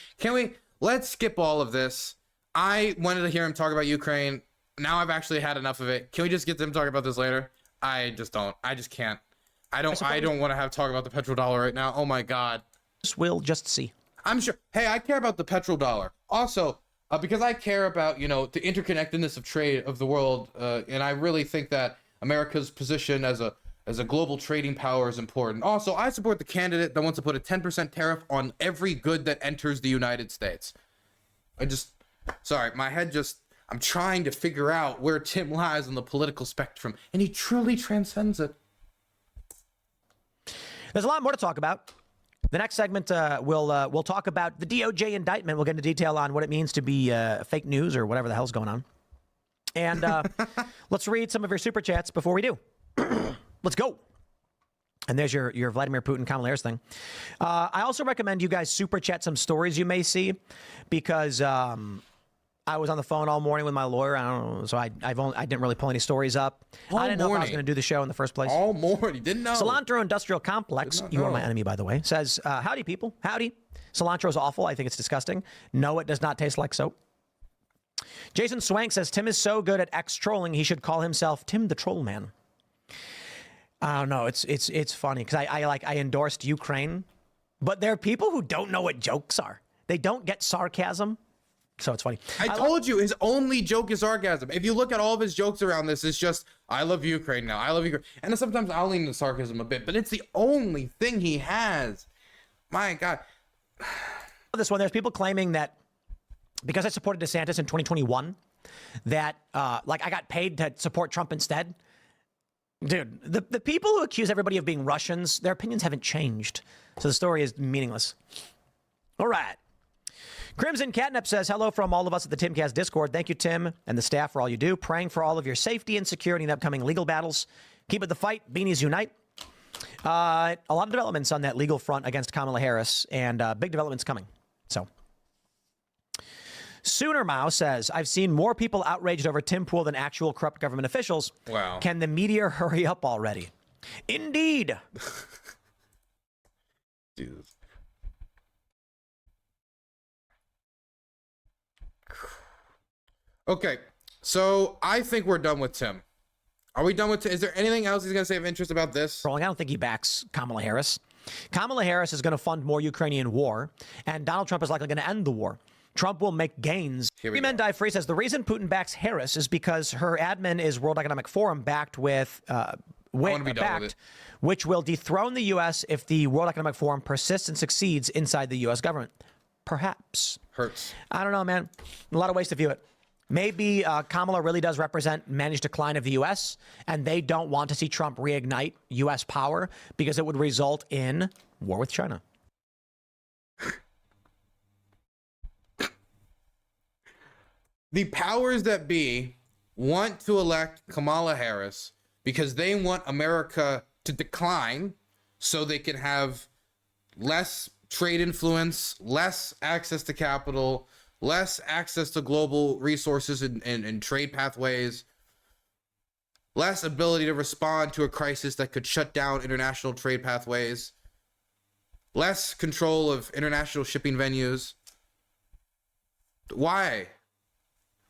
Let's skip all of this. I wanted to hear him talk about Ukraine. Now I've actually had enough of it. Can we just get them talking about this later? I just can't. I don't want to talk about the petrodollar right now. Oh my God. We'll just see. I'm sure. Hey, I care about the petrodollar. Also, because I care about, the interconnectedness of trade of the world, and I really think that America's position as a global trading power is important. Also, I support the candidate that wants to put a 10% tariff on every good that enters the United States. I'm trying to figure out where Tim lies on the political spectrum, and he truly transcends it. There's a lot more to talk about. The next segment, we'll talk about the DOJ indictment. We'll get into detail on what it means to be fake news or whatever the hell's going on. And let's read some of your super chats before we do. Let's go. And there's your Vladimir Putin, Kamala Harris thing. I also recommend you guys super chat some stories you may see because I was on the phone all morning with my lawyer. I don't know, so I didn't really pull any stories up. I didn't know if I was going to do the show in the first place. All morning, didn't know. Cilantro Industrial Complex, you are my enemy, by the way, says, howdy, people. Howdy. Cilantro is awful. I think it's disgusting. No, it does not taste like soap. Jason Swank says, Tim is so good at X-trolling, he should call himself Tim the Troll Man. I don't know. It's funny because I endorsed Ukraine, but there are people who don't know what jokes are. They don't get sarcasm. So it's funny. I told you his only joke is sarcasm. If you look at all of his jokes around this, it's just, I love Ukraine now. I love Ukraine. And sometimes I'll lean into sarcasm a bit, but it's the only thing he has. My God. This one, there's people claiming that because I supported DeSantis in 2021, that I got paid to support Trump instead. Dude, the people who accuse everybody of being Russians, their opinions haven't changed. So the story is meaningless. All right. Crimson Catnip says, hello from all of us at the Timcast Discord. Thank you, Tim, and the staff for all you do. Praying for all of your safety and security in upcoming legal battles. Keep it the fight. Beanies unite. A lot of developments on that legal front against Kamala Harris, and big developments coming. So, Sooner Mao says, I've seen more people outraged over Tim Pool than actual corrupt government officials. Wow. Can the media hurry up already? Indeed. Jesus. Okay, so I think we're done with Tim. Are we done with Tim? Is there anything else he's going to say of interest about this? I don't think he backs Kamala Harris. Kamala Harris is going to fund more Ukrainian war, and Donald Trump is likely going to end the war. Trump will make gains. Free Men Die Free says the reason Putin backs Harris is because her admin is World Economic Forum backed with, which will dethrone the U.S. if the World Economic Forum persists and succeeds inside the U.S. government. Perhaps. Hurts. I don't know, man. A lot of ways to view it. Maybe Kamala really does represent managed decline of the U.S., and they don't want to see Trump reignite U.S. power because it would result in war with China. The powers that be want to elect Kamala Harris because they want America to decline so they can have less trade influence, less access to capital, less access to global resources and trade pathways, less ability to respond to a crisis that could shut down international trade pathways, less control of international shipping venues. Why?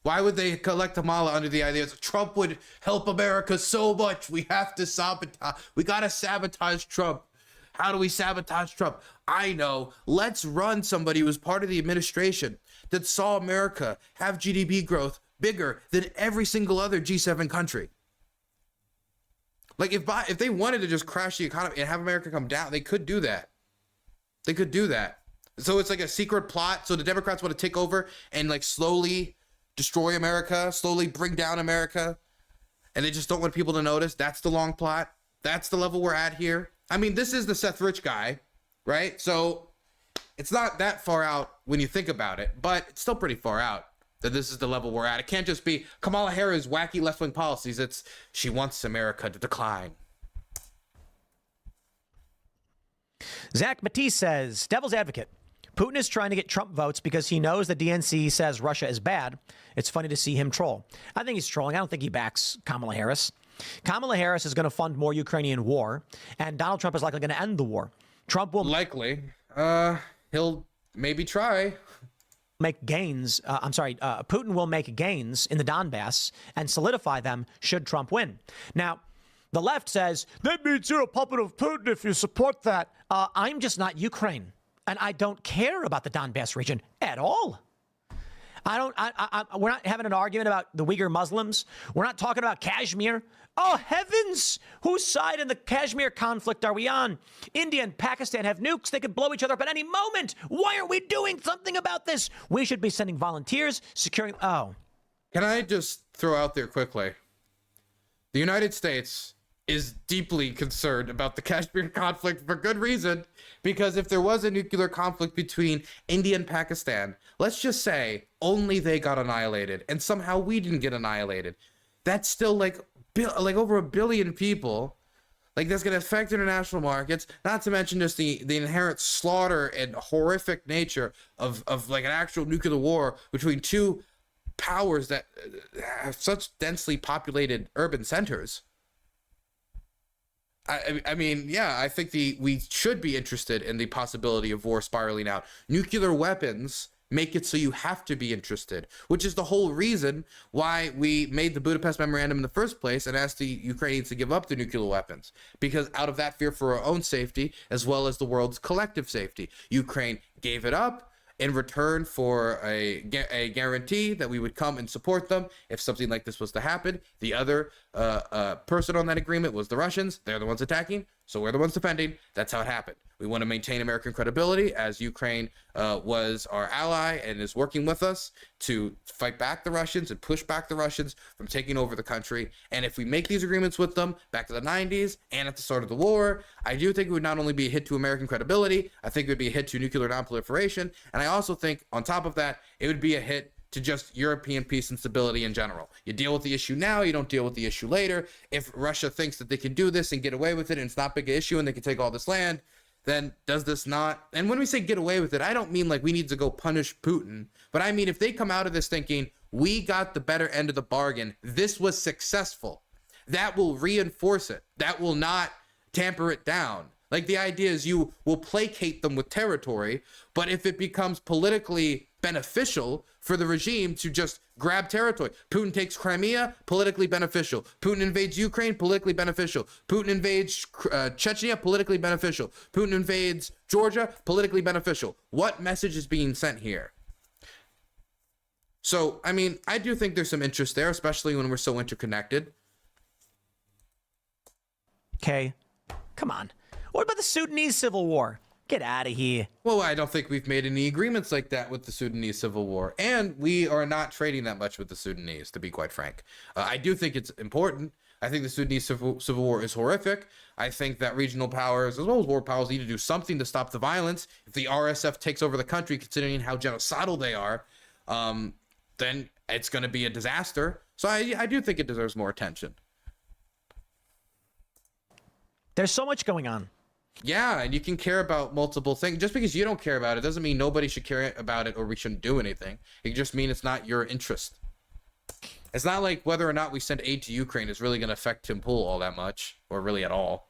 Why would they elect Kamala under the idea that Trump would help America so much? We have to sabotage. We got to sabotage Trump. How do we sabotage Trump? I know. Let's run somebody who was part of the administration that saw America have GDP growth bigger than every single other G7 country. Like if they wanted to just crash the economy and have America come down, they could do that. They could do that. So it's like a secret plot. So the Democrats want to take over and like slowly destroy America, slowly bring down America, and they just don't want people to notice. That's the long plot. That's the level we're at here. I mean, this is the Seth Rich guy, right? So it's not that far out when you think about it, but it's still pretty far out that this is the level we're at. It can't just be Kamala Harris' wacky left-wing policies. It's she wants America to decline. Zach Matisse says, devil's advocate. Putin is trying to get Trump votes because he knows the DNC says Russia is bad. It's funny to see him troll. I think he's trolling. I don't think he backs Kamala Harris. Kamala Harris is going to fund more Ukrainian war, and Donald Trump is likely going to end the war. Trump will likely. He'll maybe try. Make gains. Putin will make gains in the Donbass and solidify them should Trump win. Now, the left says, that means you're a puppet of Putin if you support that. I'm just not Ukraine. And I don't care about the Donbass region at all. We're not having an argument about the Uyghur Muslims. We're not talking about Kashmir. Oh, heavens! Whose side in the Kashmir conflict are we on? India and Pakistan have nukes. They could blow each other up at any moment. Why aren't we doing something about this? We should be sending volunteers, securing... Oh. Can I just throw out there quickly? The United States is deeply concerned about the Kashmir conflict for good reason, because if there was a nuclear conflict between India and Pakistan, let's just say only they got annihilated and somehow we didn't get annihilated. That's still like over 1 billion people. Like that's going to affect international markets, not to mention just the inherent slaughter and horrific nature of like an actual nuclear war between two powers that have such densely populated urban centers. I mean, yeah, I think we should be interested in the possibility of war spiraling out. Nuclear weapons make it so you have to be interested, which is the whole reason why we made the Budapest Memorandum in the first place and asked the Ukrainians to give up their nuclear weapons, because out of that fear for our own safety, as well as the world's collective safety. Ukraine gave it up in return for a guarantee that we would come and support them if something like this was to happen. The other person on that agreement was the Russians. They're the ones attacking, so we're the ones defending. That's how it happened. We want to maintain American credibility as Ukraine was our ally and is working with us to fight back the Russians and push back the Russians from taking over the country. And if we make these agreements with them back to the 90s and at the start of the war, I do think it would not only be a hit to American credibility, I think it would be a hit to nuclear nonproliferation. And I also think on top of that, it would be a hit to just European peace and stability in general. You deal with the issue now, you don't deal with the issue later. If Russia thinks that they can do this and get away with it and it's not a big issue and they can take all this land, then does this not? And when we say get away with it, I don't mean like we need to go punish Putin, but I mean if they come out of this thinking we got the better end of the bargain, this was successful, that will reinforce it. That will not tamper it down. Like the idea is you will placate them with territory, but if it becomes politically beneficial for the regime to just grab territory, Putin takes Crimea, politically beneficial. Putin invades Ukraine, politically beneficial. Putin invades Chechnya, politically beneficial. Putin invades Georgia, politically beneficial. What message is being sent here? So, I mean, I do think there's some interest there, especially when we're so interconnected. Okay, come on. What about the Sudanese civil war? Get out of here. Well, I don't think we've made any agreements like that with the Sudanese civil war. And we are not trading that much with the Sudanese, to be quite frank. I do think it's important. I think the Sudanese civil war is horrific. I think that regional powers, as well as world powers, need to do something to stop the violence. If the RSF takes over the country, considering how genocidal they are, then it's going to be a disaster. So I do think it deserves more attention. There's so much going on. Yeah, and you can care about multiple things. Just because you don't care about it doesn't mean nobody should care about it or we shouldn't do anything. It just means it's not your interest. It's not like whether or not we send aid to Ukraine is really going to affect Tim Pool all that much, or really at all.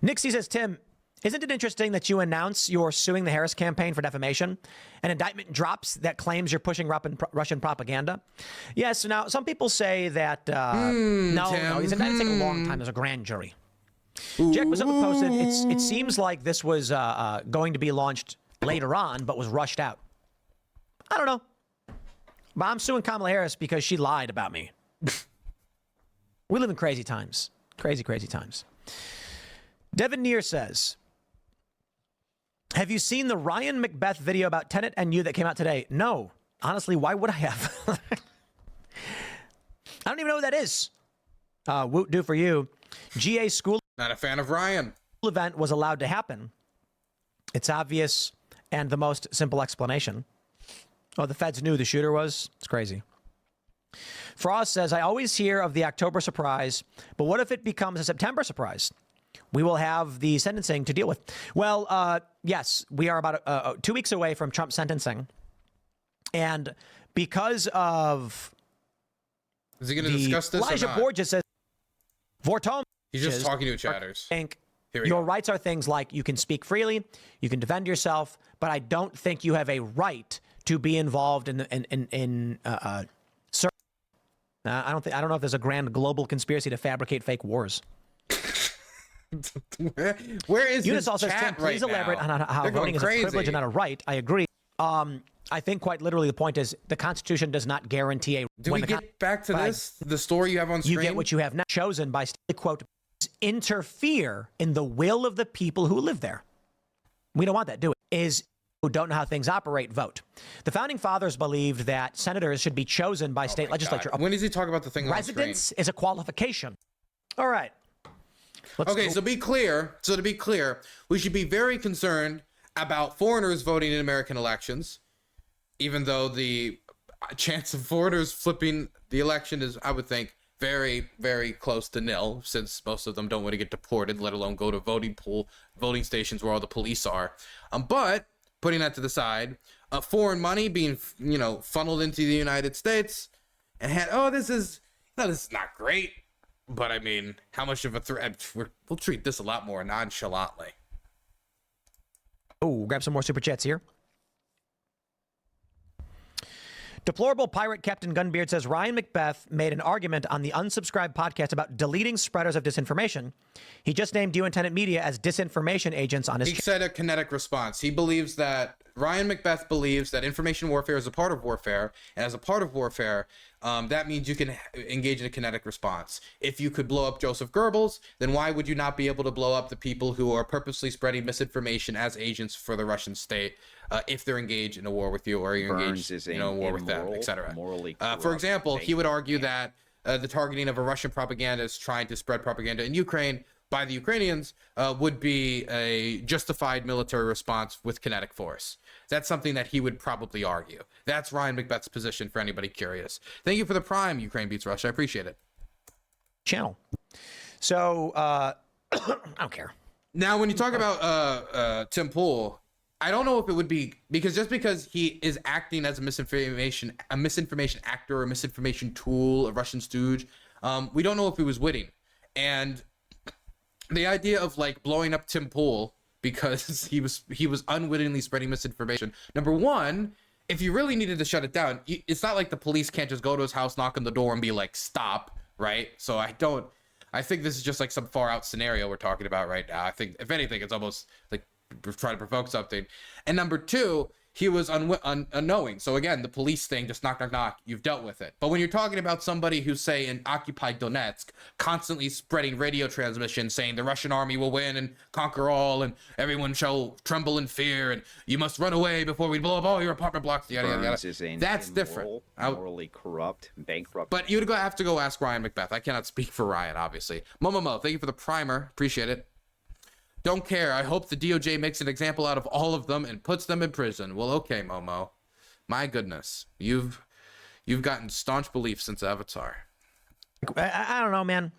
Nixie says, Tim, isn't it interesting that you announce you're suing the Harris campaign for defamation? An indictment drops that claims you're pushing Russian propaganda. Yes, now some people say that, no, these indictments take a long time. There's a grand jury. Jack was posted, it seems like this was going to be launched later on, but was rushed out. I don't know. But I'm suing Kamala Harris because she lied about me. We live in crazy times. Crazy, crazy times. Devin Neer says, have you seen the Ryan Macbeth video about Tenet and you that came out today? No. Honestly, why would I have? I don't even know what that is. Woot do for you. GA school. Not a fan of Ryan. Event was allowed to happen. It's obvious and the most simple explanation. Oh, the feds knew the shooter was? It's crazy. Frost says, I always hear of the October surprise, but what if it becomes a September surprise? We will have the sentencing to deal with. Well, yes, we are about 2 weeks away from Trump sentencing. And because of... Is he going to discuss this Elijah or not? Borges says, Vortom. He's just talking to chatters. Your rights are things like you can speak freely, you can defend yourself, but I don't think you have a right to be involved in I don't know if there's a grand global conspiracy to fabricate fake wars. Where is Eunice this also says, chat please right elaborate now? on how voting is a privilege and not a right. I agree. I think quite literally the point is the Constitution does not guarantee a... Do we get back to this? The story you have on screen? You get what you have now, chosen by, quote, interfere in the will of the people who live there. We don't want that, do we? Is who don't know how things operate, vote. The Founding Fathers believed that senators should be chosen by state legislature. God. When does he talk about the thing on screen? Residence is a qualification. All right. Okay, so be clear. So to be clear, we should be very concerned about foreigners voting in American elections, even though the chance of foreigners flipping the election is, I would think, very, very close to nil, since most of them don't want to get deported, let alone go to voting stations where all the police are. But putting that to the side, foreign money being, funneled into the United States, and this is not great. But I mean, how much of a threat? We'll treat this a lot more nonchalantly. Oh, grab some more super chats here. Deplorable Pirate Captain Gunbeard says, Ryan Macbeth made an argument on the Unsubscribed podcast about deleting spreaders of disinformation. He just named you and Tenet Media as disinformation agents on his... He said a kinetic response. He believes that... Ryan Macbeth believes that information warfare is a part of warfare, and as a part of warfare, that means you can engage in a kinetic response. If you could blow up Joseph Goebbels, then why would you not be able to blow up the people who are purposely spreading misinformation as agents for the Russian state if they're engaged in a war with you or you're engaged in a war with them, etc. For example, he would argue that the targeting of a Russian propagandist trying to spread propaganda in Ukraine by the Ukrainians would be a justified military response with kinetic force. That's something that he would probably argue. That's Ryan Macbeth's position for anybody curious. Thank you for the prime, Ukraine beats Russia. I appreciate it. Channel. So, I don't care. Now, when you talk about Tim Pool, I don't know if it would be just because he is acting as a misinformation actor, or a misinformation tool, a Russian stooge. We don't know if he was witting, and the idea of like blowing up Tim Pool because he was unwittingly spreading misinformation. Number one, if you really needed to shut it down, it's not like the police can't just go to his house, knock on the door, and be like, "Stop!" Right? So I think this is just like some far out scenario we're talking about right now. I think if anything, it's almost like we're trying to provoke something. And number two, he was unknowing. So again, the police thing, just knock, knock, knock, you've dealt with it. But when you're talking about somebody who's, say, in occupied Donetsk, constantly spreading radio transmissions saying the Russian army will win and conquer all, and everyone shall tremble in fear, and you must run away before we blow up all your apartment blocks, yada, yada, Burns yada. is a That's different. morally corrupt, bankrupt. But you'd have to go ask Ryan Macbeth. I cannot speak for Ryan, obviously. Momo, thank you for the primer. Appreciate it. Don't care. I hope the DOJ makes an example out of all of them and puts them in prison. Well, okay, Momo. My goodness. You've gotten staunch belief since Avatar. I don't know, man.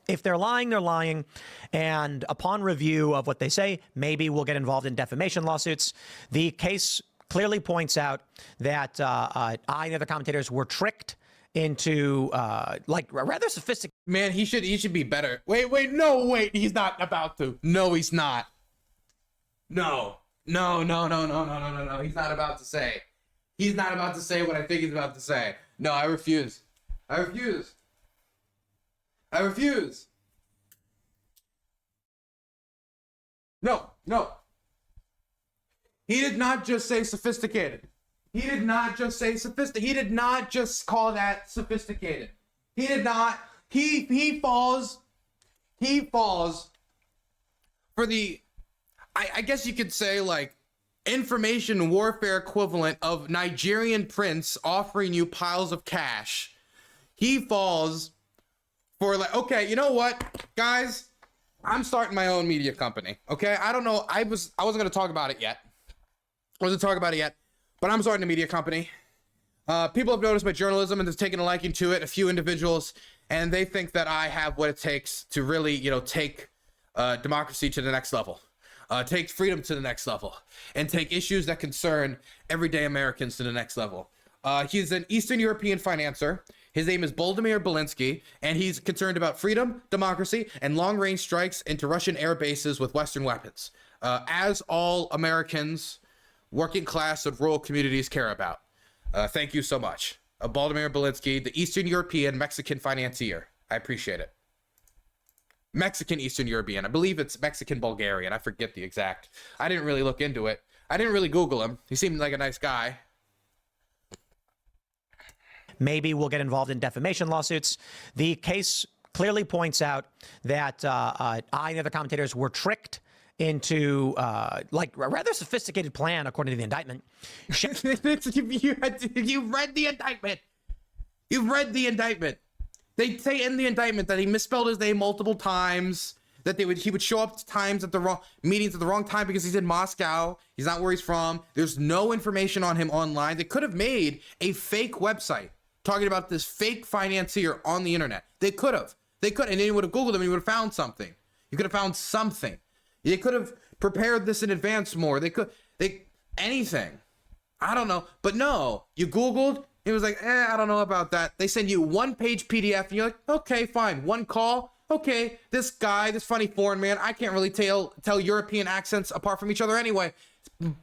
If they're lying, they're lying. And upon review of what they say, maybe we'll get involved in defamation lawsuits. The case clearly points out that I and other commentators were tricked into like rather sophisticated. Man, he should be better. Wait, he's not about to. No, he's not. No. He's not about to say. He's not about to say what I think he's about to say. No, I refuse. No. He did not just say sophisticated. He did not just say sophisticated. He did not just call that sophisticated. He did not. He falls for the, I guess you could say, like, information warfare equivalent of Nigerian prince offering you piles of cash. He falls for, like, okay, you know what, guys? I'm starting my own media company. Okay, I don't know. I wasn't gonna talk about it yet. But I'm starting a media company. People have noticed my journalism and have taken a liking to it, a few individuals, and they think that I have what it takes to really, take democracy to the next level, take freedom to the next level, and take issues that concern everyday Americans to the next level. He's an Eastern European financier. His name is Boldemir Belinsky, and he's concerned about freedom, democracy, and long-range strikes into Russian air bases with Western weapons, as all Americans, working class and rural communities care about. Thank you so much. Boldemir Belinsky, the Eastern European Mexican financier. I appreciate it. Mexican Eastern European. I believe it's Mexican Bulgarian. I forget the exact. I didn't really look into it. I didn't really Google him. He seemed like a nice guy. Maybe we'll get involved in defamation lawsuits. The case clearly points out that I and other commentators were tricked into like a rather sophisticated plan, according to the indictment. You've read the indictment. You've read the indictment. They say in the indictment that he misspelled his name multiple times, that he would show up to times at the wrong meetings at the wrong time because he's in Moscow. He's not where he's from. There's no information on him online. They could have made a fake website talking about this fake financier on the internet. They could have. And then you would have Googled him and you would have found something. You could have found something. They could have prepared this in advance more. Anything. I don't know. But no, you Googled, it was like, I don't know about that. They send you one-page PDF, and you're like, okay, fine. One call. Okay, this guy, this funny foreign man, I can't really tell European accents apart from each other anyway.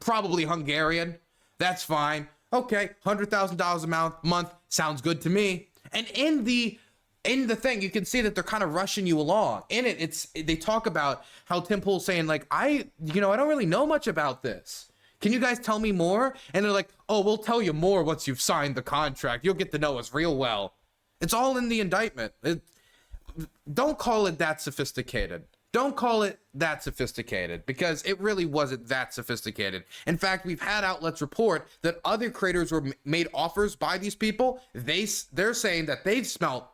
Probably Hungarian. That's fine. Okay, $100,000 a month. Sounds good to me. And in the thing, you can see that they're kind of rushing you along. In it, they talk about how Tim Pool's saying, like, I don't really know much about this. Can you guys tell me more? And they're like, oh, we'll tell you more once you've signed the contract. You'll get to know us real well. It's all in the indictment. Don't call it that sophisticated. Don't call it that sophisticated, because it really wasn't that sophisticated. In fact, we've had outlets report that other creators were made offers by these people. They're saying that they've smelled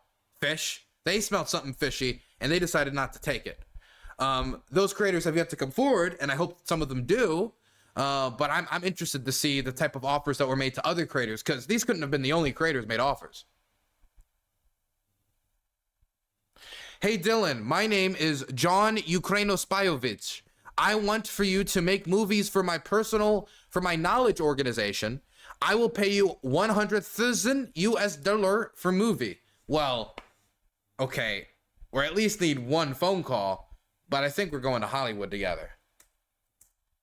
fish. They smelled something fishy, and they decided not to take it. Those creators have yet to come forward, and I hope some of them do. But I'm interested to see the type of offers that were made to other creators, because these couldn't have been the only creators made offers. Hey, Dylan, my name is John Ukrainospyovich. I want for you to make movies for my knowledge organization. I will pay you $100,000 for movie. Well, okay, or at least need one phone call, but I think we're going to Hollywood together.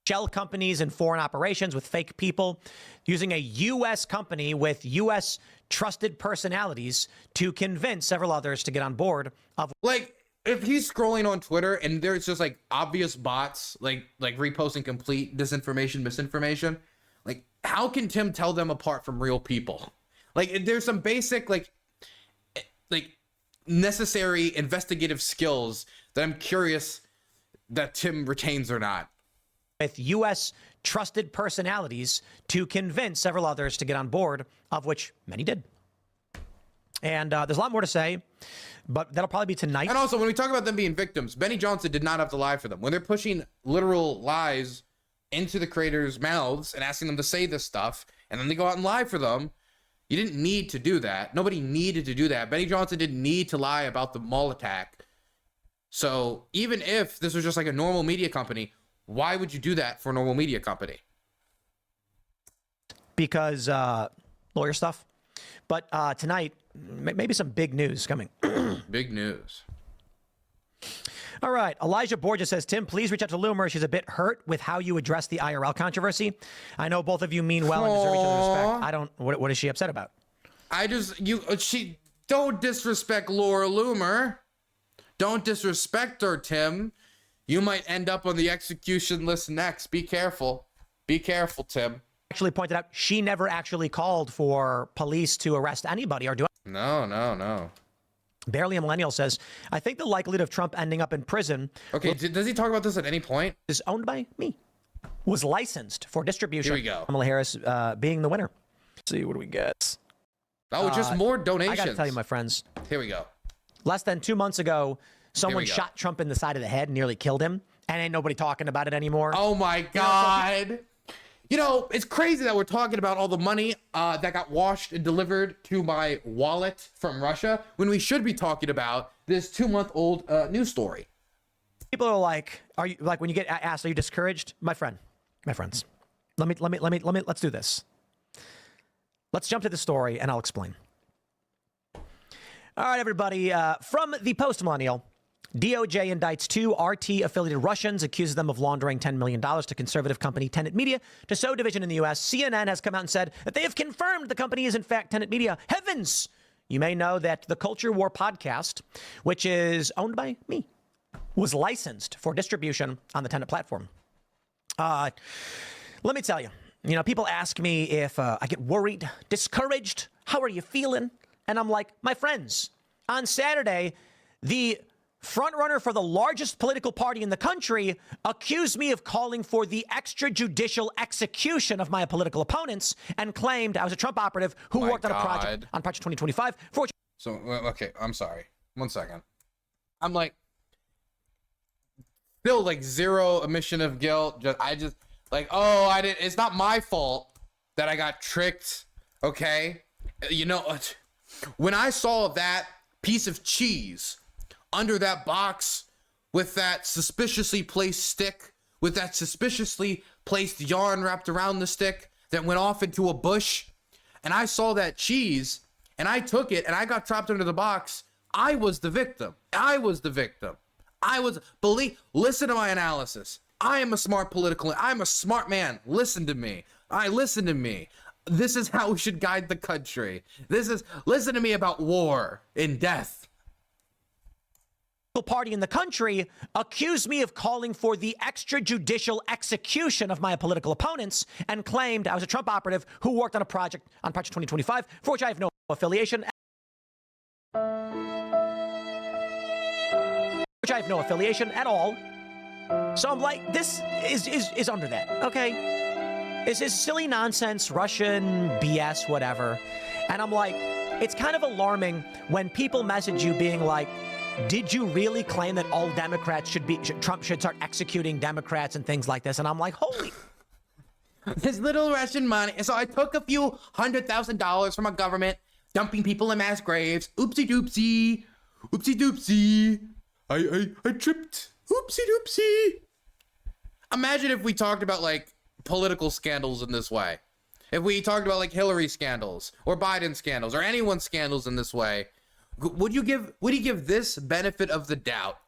Shell companies and foreign operations with fake people, using a U.S. company with U.S. trusted personalities to convince several others to get on board of. Like, if he's scrolling on Twitter and there's just like obvious bots, like reposting complete disinformation, misinformation, like how can Tim tell them apart from real people? Like, there's some basic like necessary investigative skills that I'm curious that Tim retains or not. With U.S. trusted personalities to convince several others to get on board, of which many did. And there's a lot more to say, but that'll probably be tonight. And also, when we talk about them being victims, Benny Johnson did not have to lie for them. When they're pushing literal lies into the creators' mouths and asking them to say this stuff, and then they go out and lie for them, you didn't need to do that. Nobody needed to do that. Benny Johnson didn't need to lie about the mall attack. So even if this was just like a normal media company, why would you do that for a normal media company? Because lawyer stuff. But tonight, maybe some big news coming. Big news. All right. Elijah Borges says, Tim, please reach out to Loomer. She's a bit hurt with how you address the IRL controversy. I know both of you mean well and deserve each other's respect. I don't. What is she upset about? She don't disrespect Laura Loomer. Don't disrespect her, Tim. You might end up on the execution list next. Be careful. Be careful, Tim. Actually pointed out she never actually called for police to arrest anybody or do. No. Barely a Millennial says, I think the likelihood of Trump ending up in prison. Okay, does he talk about this at any point? Is owned by me. Was licensed for distribution. Here we go. Kamala Harris being the winner. Let's see, what do we get? Oh, just more donations. I got to tell you, my friends. Here we go. Less than 2 months ago, someone shot Trump in the side of the head and nearly killed him. And ain't nobody talking about it anymore. Oh, my God. You know, it's crazy that we're talking about all the money that got washed and delivered to my wallet from Russia when we should be talking about this 2-month-old news story. People are like, when you get asked, are you discouraged? My friends, let's do this. Let's jump to the story and I'll explain. All right, everybody, from the Post-Millennial, DOJ indicts 2 RT-affiliated Russians, accuses them of laundering $10 million to conservative company Tenet Media to sow division in the U.S. CNN has come out and said that they have confirmed the company is in fact Tenet Media. Heavens! You may know that the Culture War podcast, which is owned by me, was licensed for distribution on the Tenet platform. Let me tell you, people ask me if I get worried, discouraged, how are you feeling? And I'm like, my friends, on Saturday, the frontrunner for the largest political party in the country accused me of calling for the extrajudicial execution of my political opponents and claimed I was a Trump operative who worked on a project 2025. So, okay, I'm sorry. 1 second. I'm like, still like zero admission of guilt. It's not my fault that I got tricked. Okay. When I saw that piece of cheese under that box with that suspiciously placed stick, with that suspiciously placed yarn wrapped around the stick that went off into a bush, and I saw that cheese and I took it and I got trapped under the box, I was the victim. Listen to my analysis. I'm a smart I'm a smart man. Listen to me. Listen to me. This is how we should guide the country. Listen to me about war and death. Party in the country accused me of calling for the extrajudicial execution of my political opponents and claimed I was a Trump operative who worked on Project 2025, for which I have no affiliation. At all. So I'm like, this is under that, okay? This is silly nonsense, Russian BS, whatever. And I'm like, it's kind of alarming when people message you being like, did you really claim that all Democrats Trump should start executing Democrats and things like this? And I'm like, holy. This little Russian money. So I took a few $100,000 from a government, dumping people in mass graves. Oopsie doopsie. Oopsie doopsie. I tripped. Oopsie doopsie. Imagine if we talked about like political scandals in this way. If we talked about like Hillary scandals or Biden scandals or anyone's scandals in this way, would he give this benefit of the doubt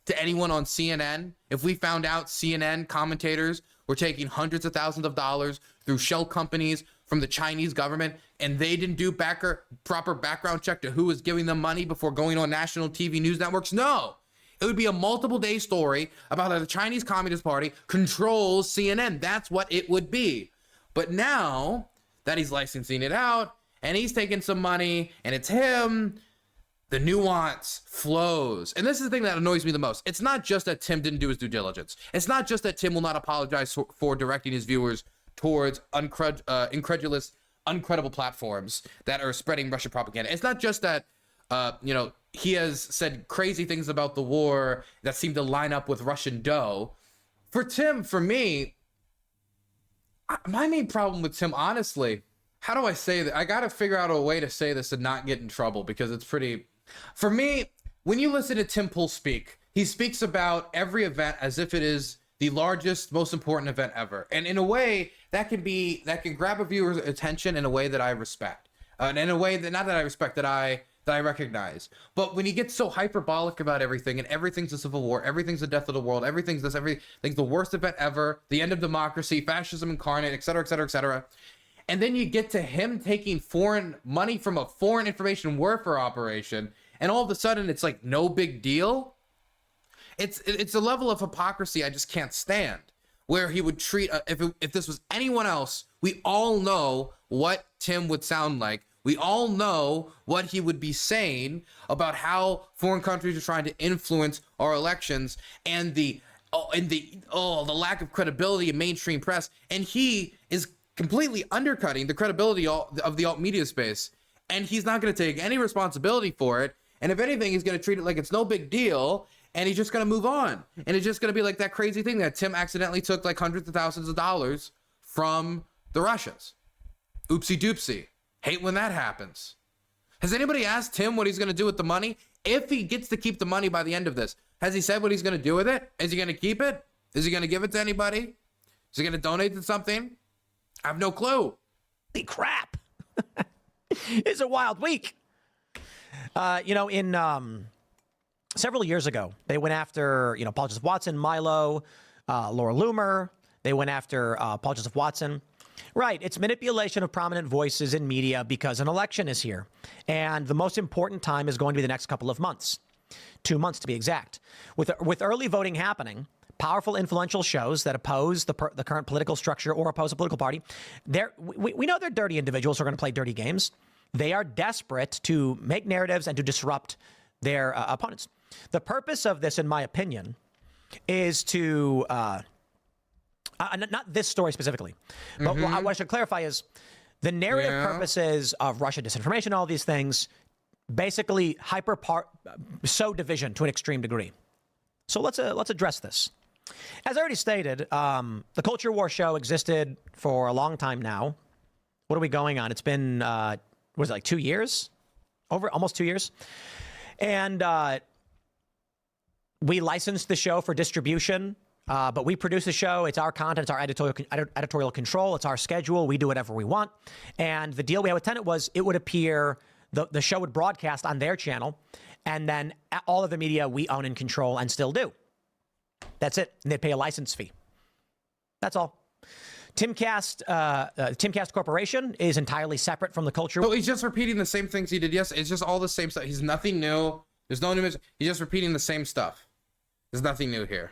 to anyone on CNN? If we found out CNN commentators were taking hundreds of thousands of dollars through shell companies from the Chinese government and they didn't do proper background check to who was giving them money before going on national TV news networks? No. It would be a multiple day story about how the Chinese Communist Party controls CNN. That's what it would be. But now that he's licensing it out and he's taking some money and it's him, the nuance flows. And this is the thing that annoys me the most. It's not just that Tim didn't do his due diligence. It's not just that Tim will not apologize for directing his viewers towards incredulous, uncredible platforms that are spreading Russian propaganda. It's not just that, he has said crazy things about the war that seem to line up with Russian dough. For Tim, for me, my main problem with Tim, honestly, how do I say that? I got to figure out a way to say this and not get in trouble because it's pretty... For me, when you listen to Tim Pool speak, he speaks about every event as if it is the largest, most important event ever. And in a way, that can grab a viewer's attention in a way that I respect. And in a way that, not that I respect, that I recognize. But when he gets so hyperbolic about everything and everything's a civil war, everything's the death of the world, everything's the worst event ever, the end of democracy, fascism incarnate, et cetera, et cetera, et cetera. And then you get to him taking foreign money from a foreign information warfare operation, and all of a sudden it's like no big deal. It's a level of hypocrisy I just can't stand, where he would treat, if this was anyone else, we all know what Tim would sound like. We all know what he would be saying about how foreign countries are trying to influence our elections and the lack of credibility in mainstream press. And he is completely undercutting the credibility of the alt media space. And he's not going to take any responsibility for it. And if anything, he's going to treat it like it's no big deal. And he's just going to move on. And it's just going to be like that crazy thing that Tim accidentally took like hundreds of thousands of dollars from the Russians. Oopsie doopsie. Hate when that happens. Has anybody asked Tim what he's going to do with the money? If he gets to keep the money by the end of this, has he said what he's going to do with it? Is he going to keep it? Is he going to give it to anybody? Is he going to donate to something? I have no clue. Holy crap. It's a wild week. Several years ago, they went after, Paul Joseph Watson, Milo, Laura Loomer. They went after Paul Joseph Watson. Right. It's manipulation of prominent voices in media because an election is here. And the most important time is going to be the next couple of months. 2 months to be exact. With early voting happening, powerful, influential shows that oppose the current political structure or oppose a political party, we know they're dirty individuals who are going to play dirty games. They are desperate to make narratives and to disrupt their opponents. The purpose of this, in my opinion, is to... not this story specifically, but what I should clarify is the narrative purposes of Russia disinformation, all these things, basically sow division to an extreme degree. So let's address this. As I already stated, the Culture War show existed for a long time now. What are we going on? It's been, was it like 2 years? Almost 2 years. And we licensed the show for distribution. But we produce the show. It's our content. It's our editorial control. It's our schedule. We do whatever we want. And the deal we had with Tenet was it would appear, the show would broadcast on their channel, and then all of the media we own and control and still do. That's it. And they'd pay a license fee. That's all. Timcast Corporation is entirely separate from the culture. So he's just repeating the same things he did yesterday. It's just all the same stuff. He's nothing new. There's no new. He's just repeating the same stuff. There's nothing new here.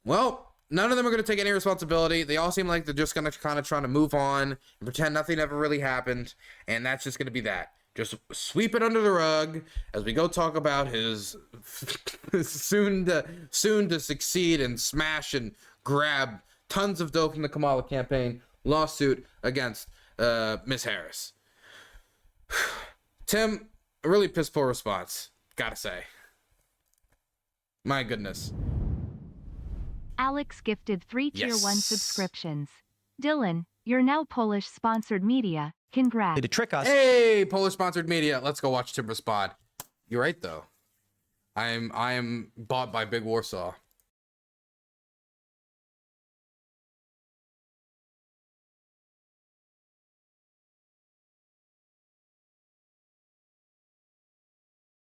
Well, none of them are going to take any responsibility. They all seem like they're just going to kind of trying to move on and pretend nothing ever really happened. And that's just going to be that. Just sweep it under the rug as we go talk about his soon to succeed and smash and grab tons of dough from the Kamala campaign lawsuit against Miss Harris. Tim, a really piss poor response, gotta say. My goodness. Alex gifted 3 Tier 1 Yes. subscriptions. Dylan, you're now Polish-sponsored media. Congrats. To trick us. Hey, Polish sponsored media. Let's go watch Tim respond. You're right though. I am bought by Big Warsaw.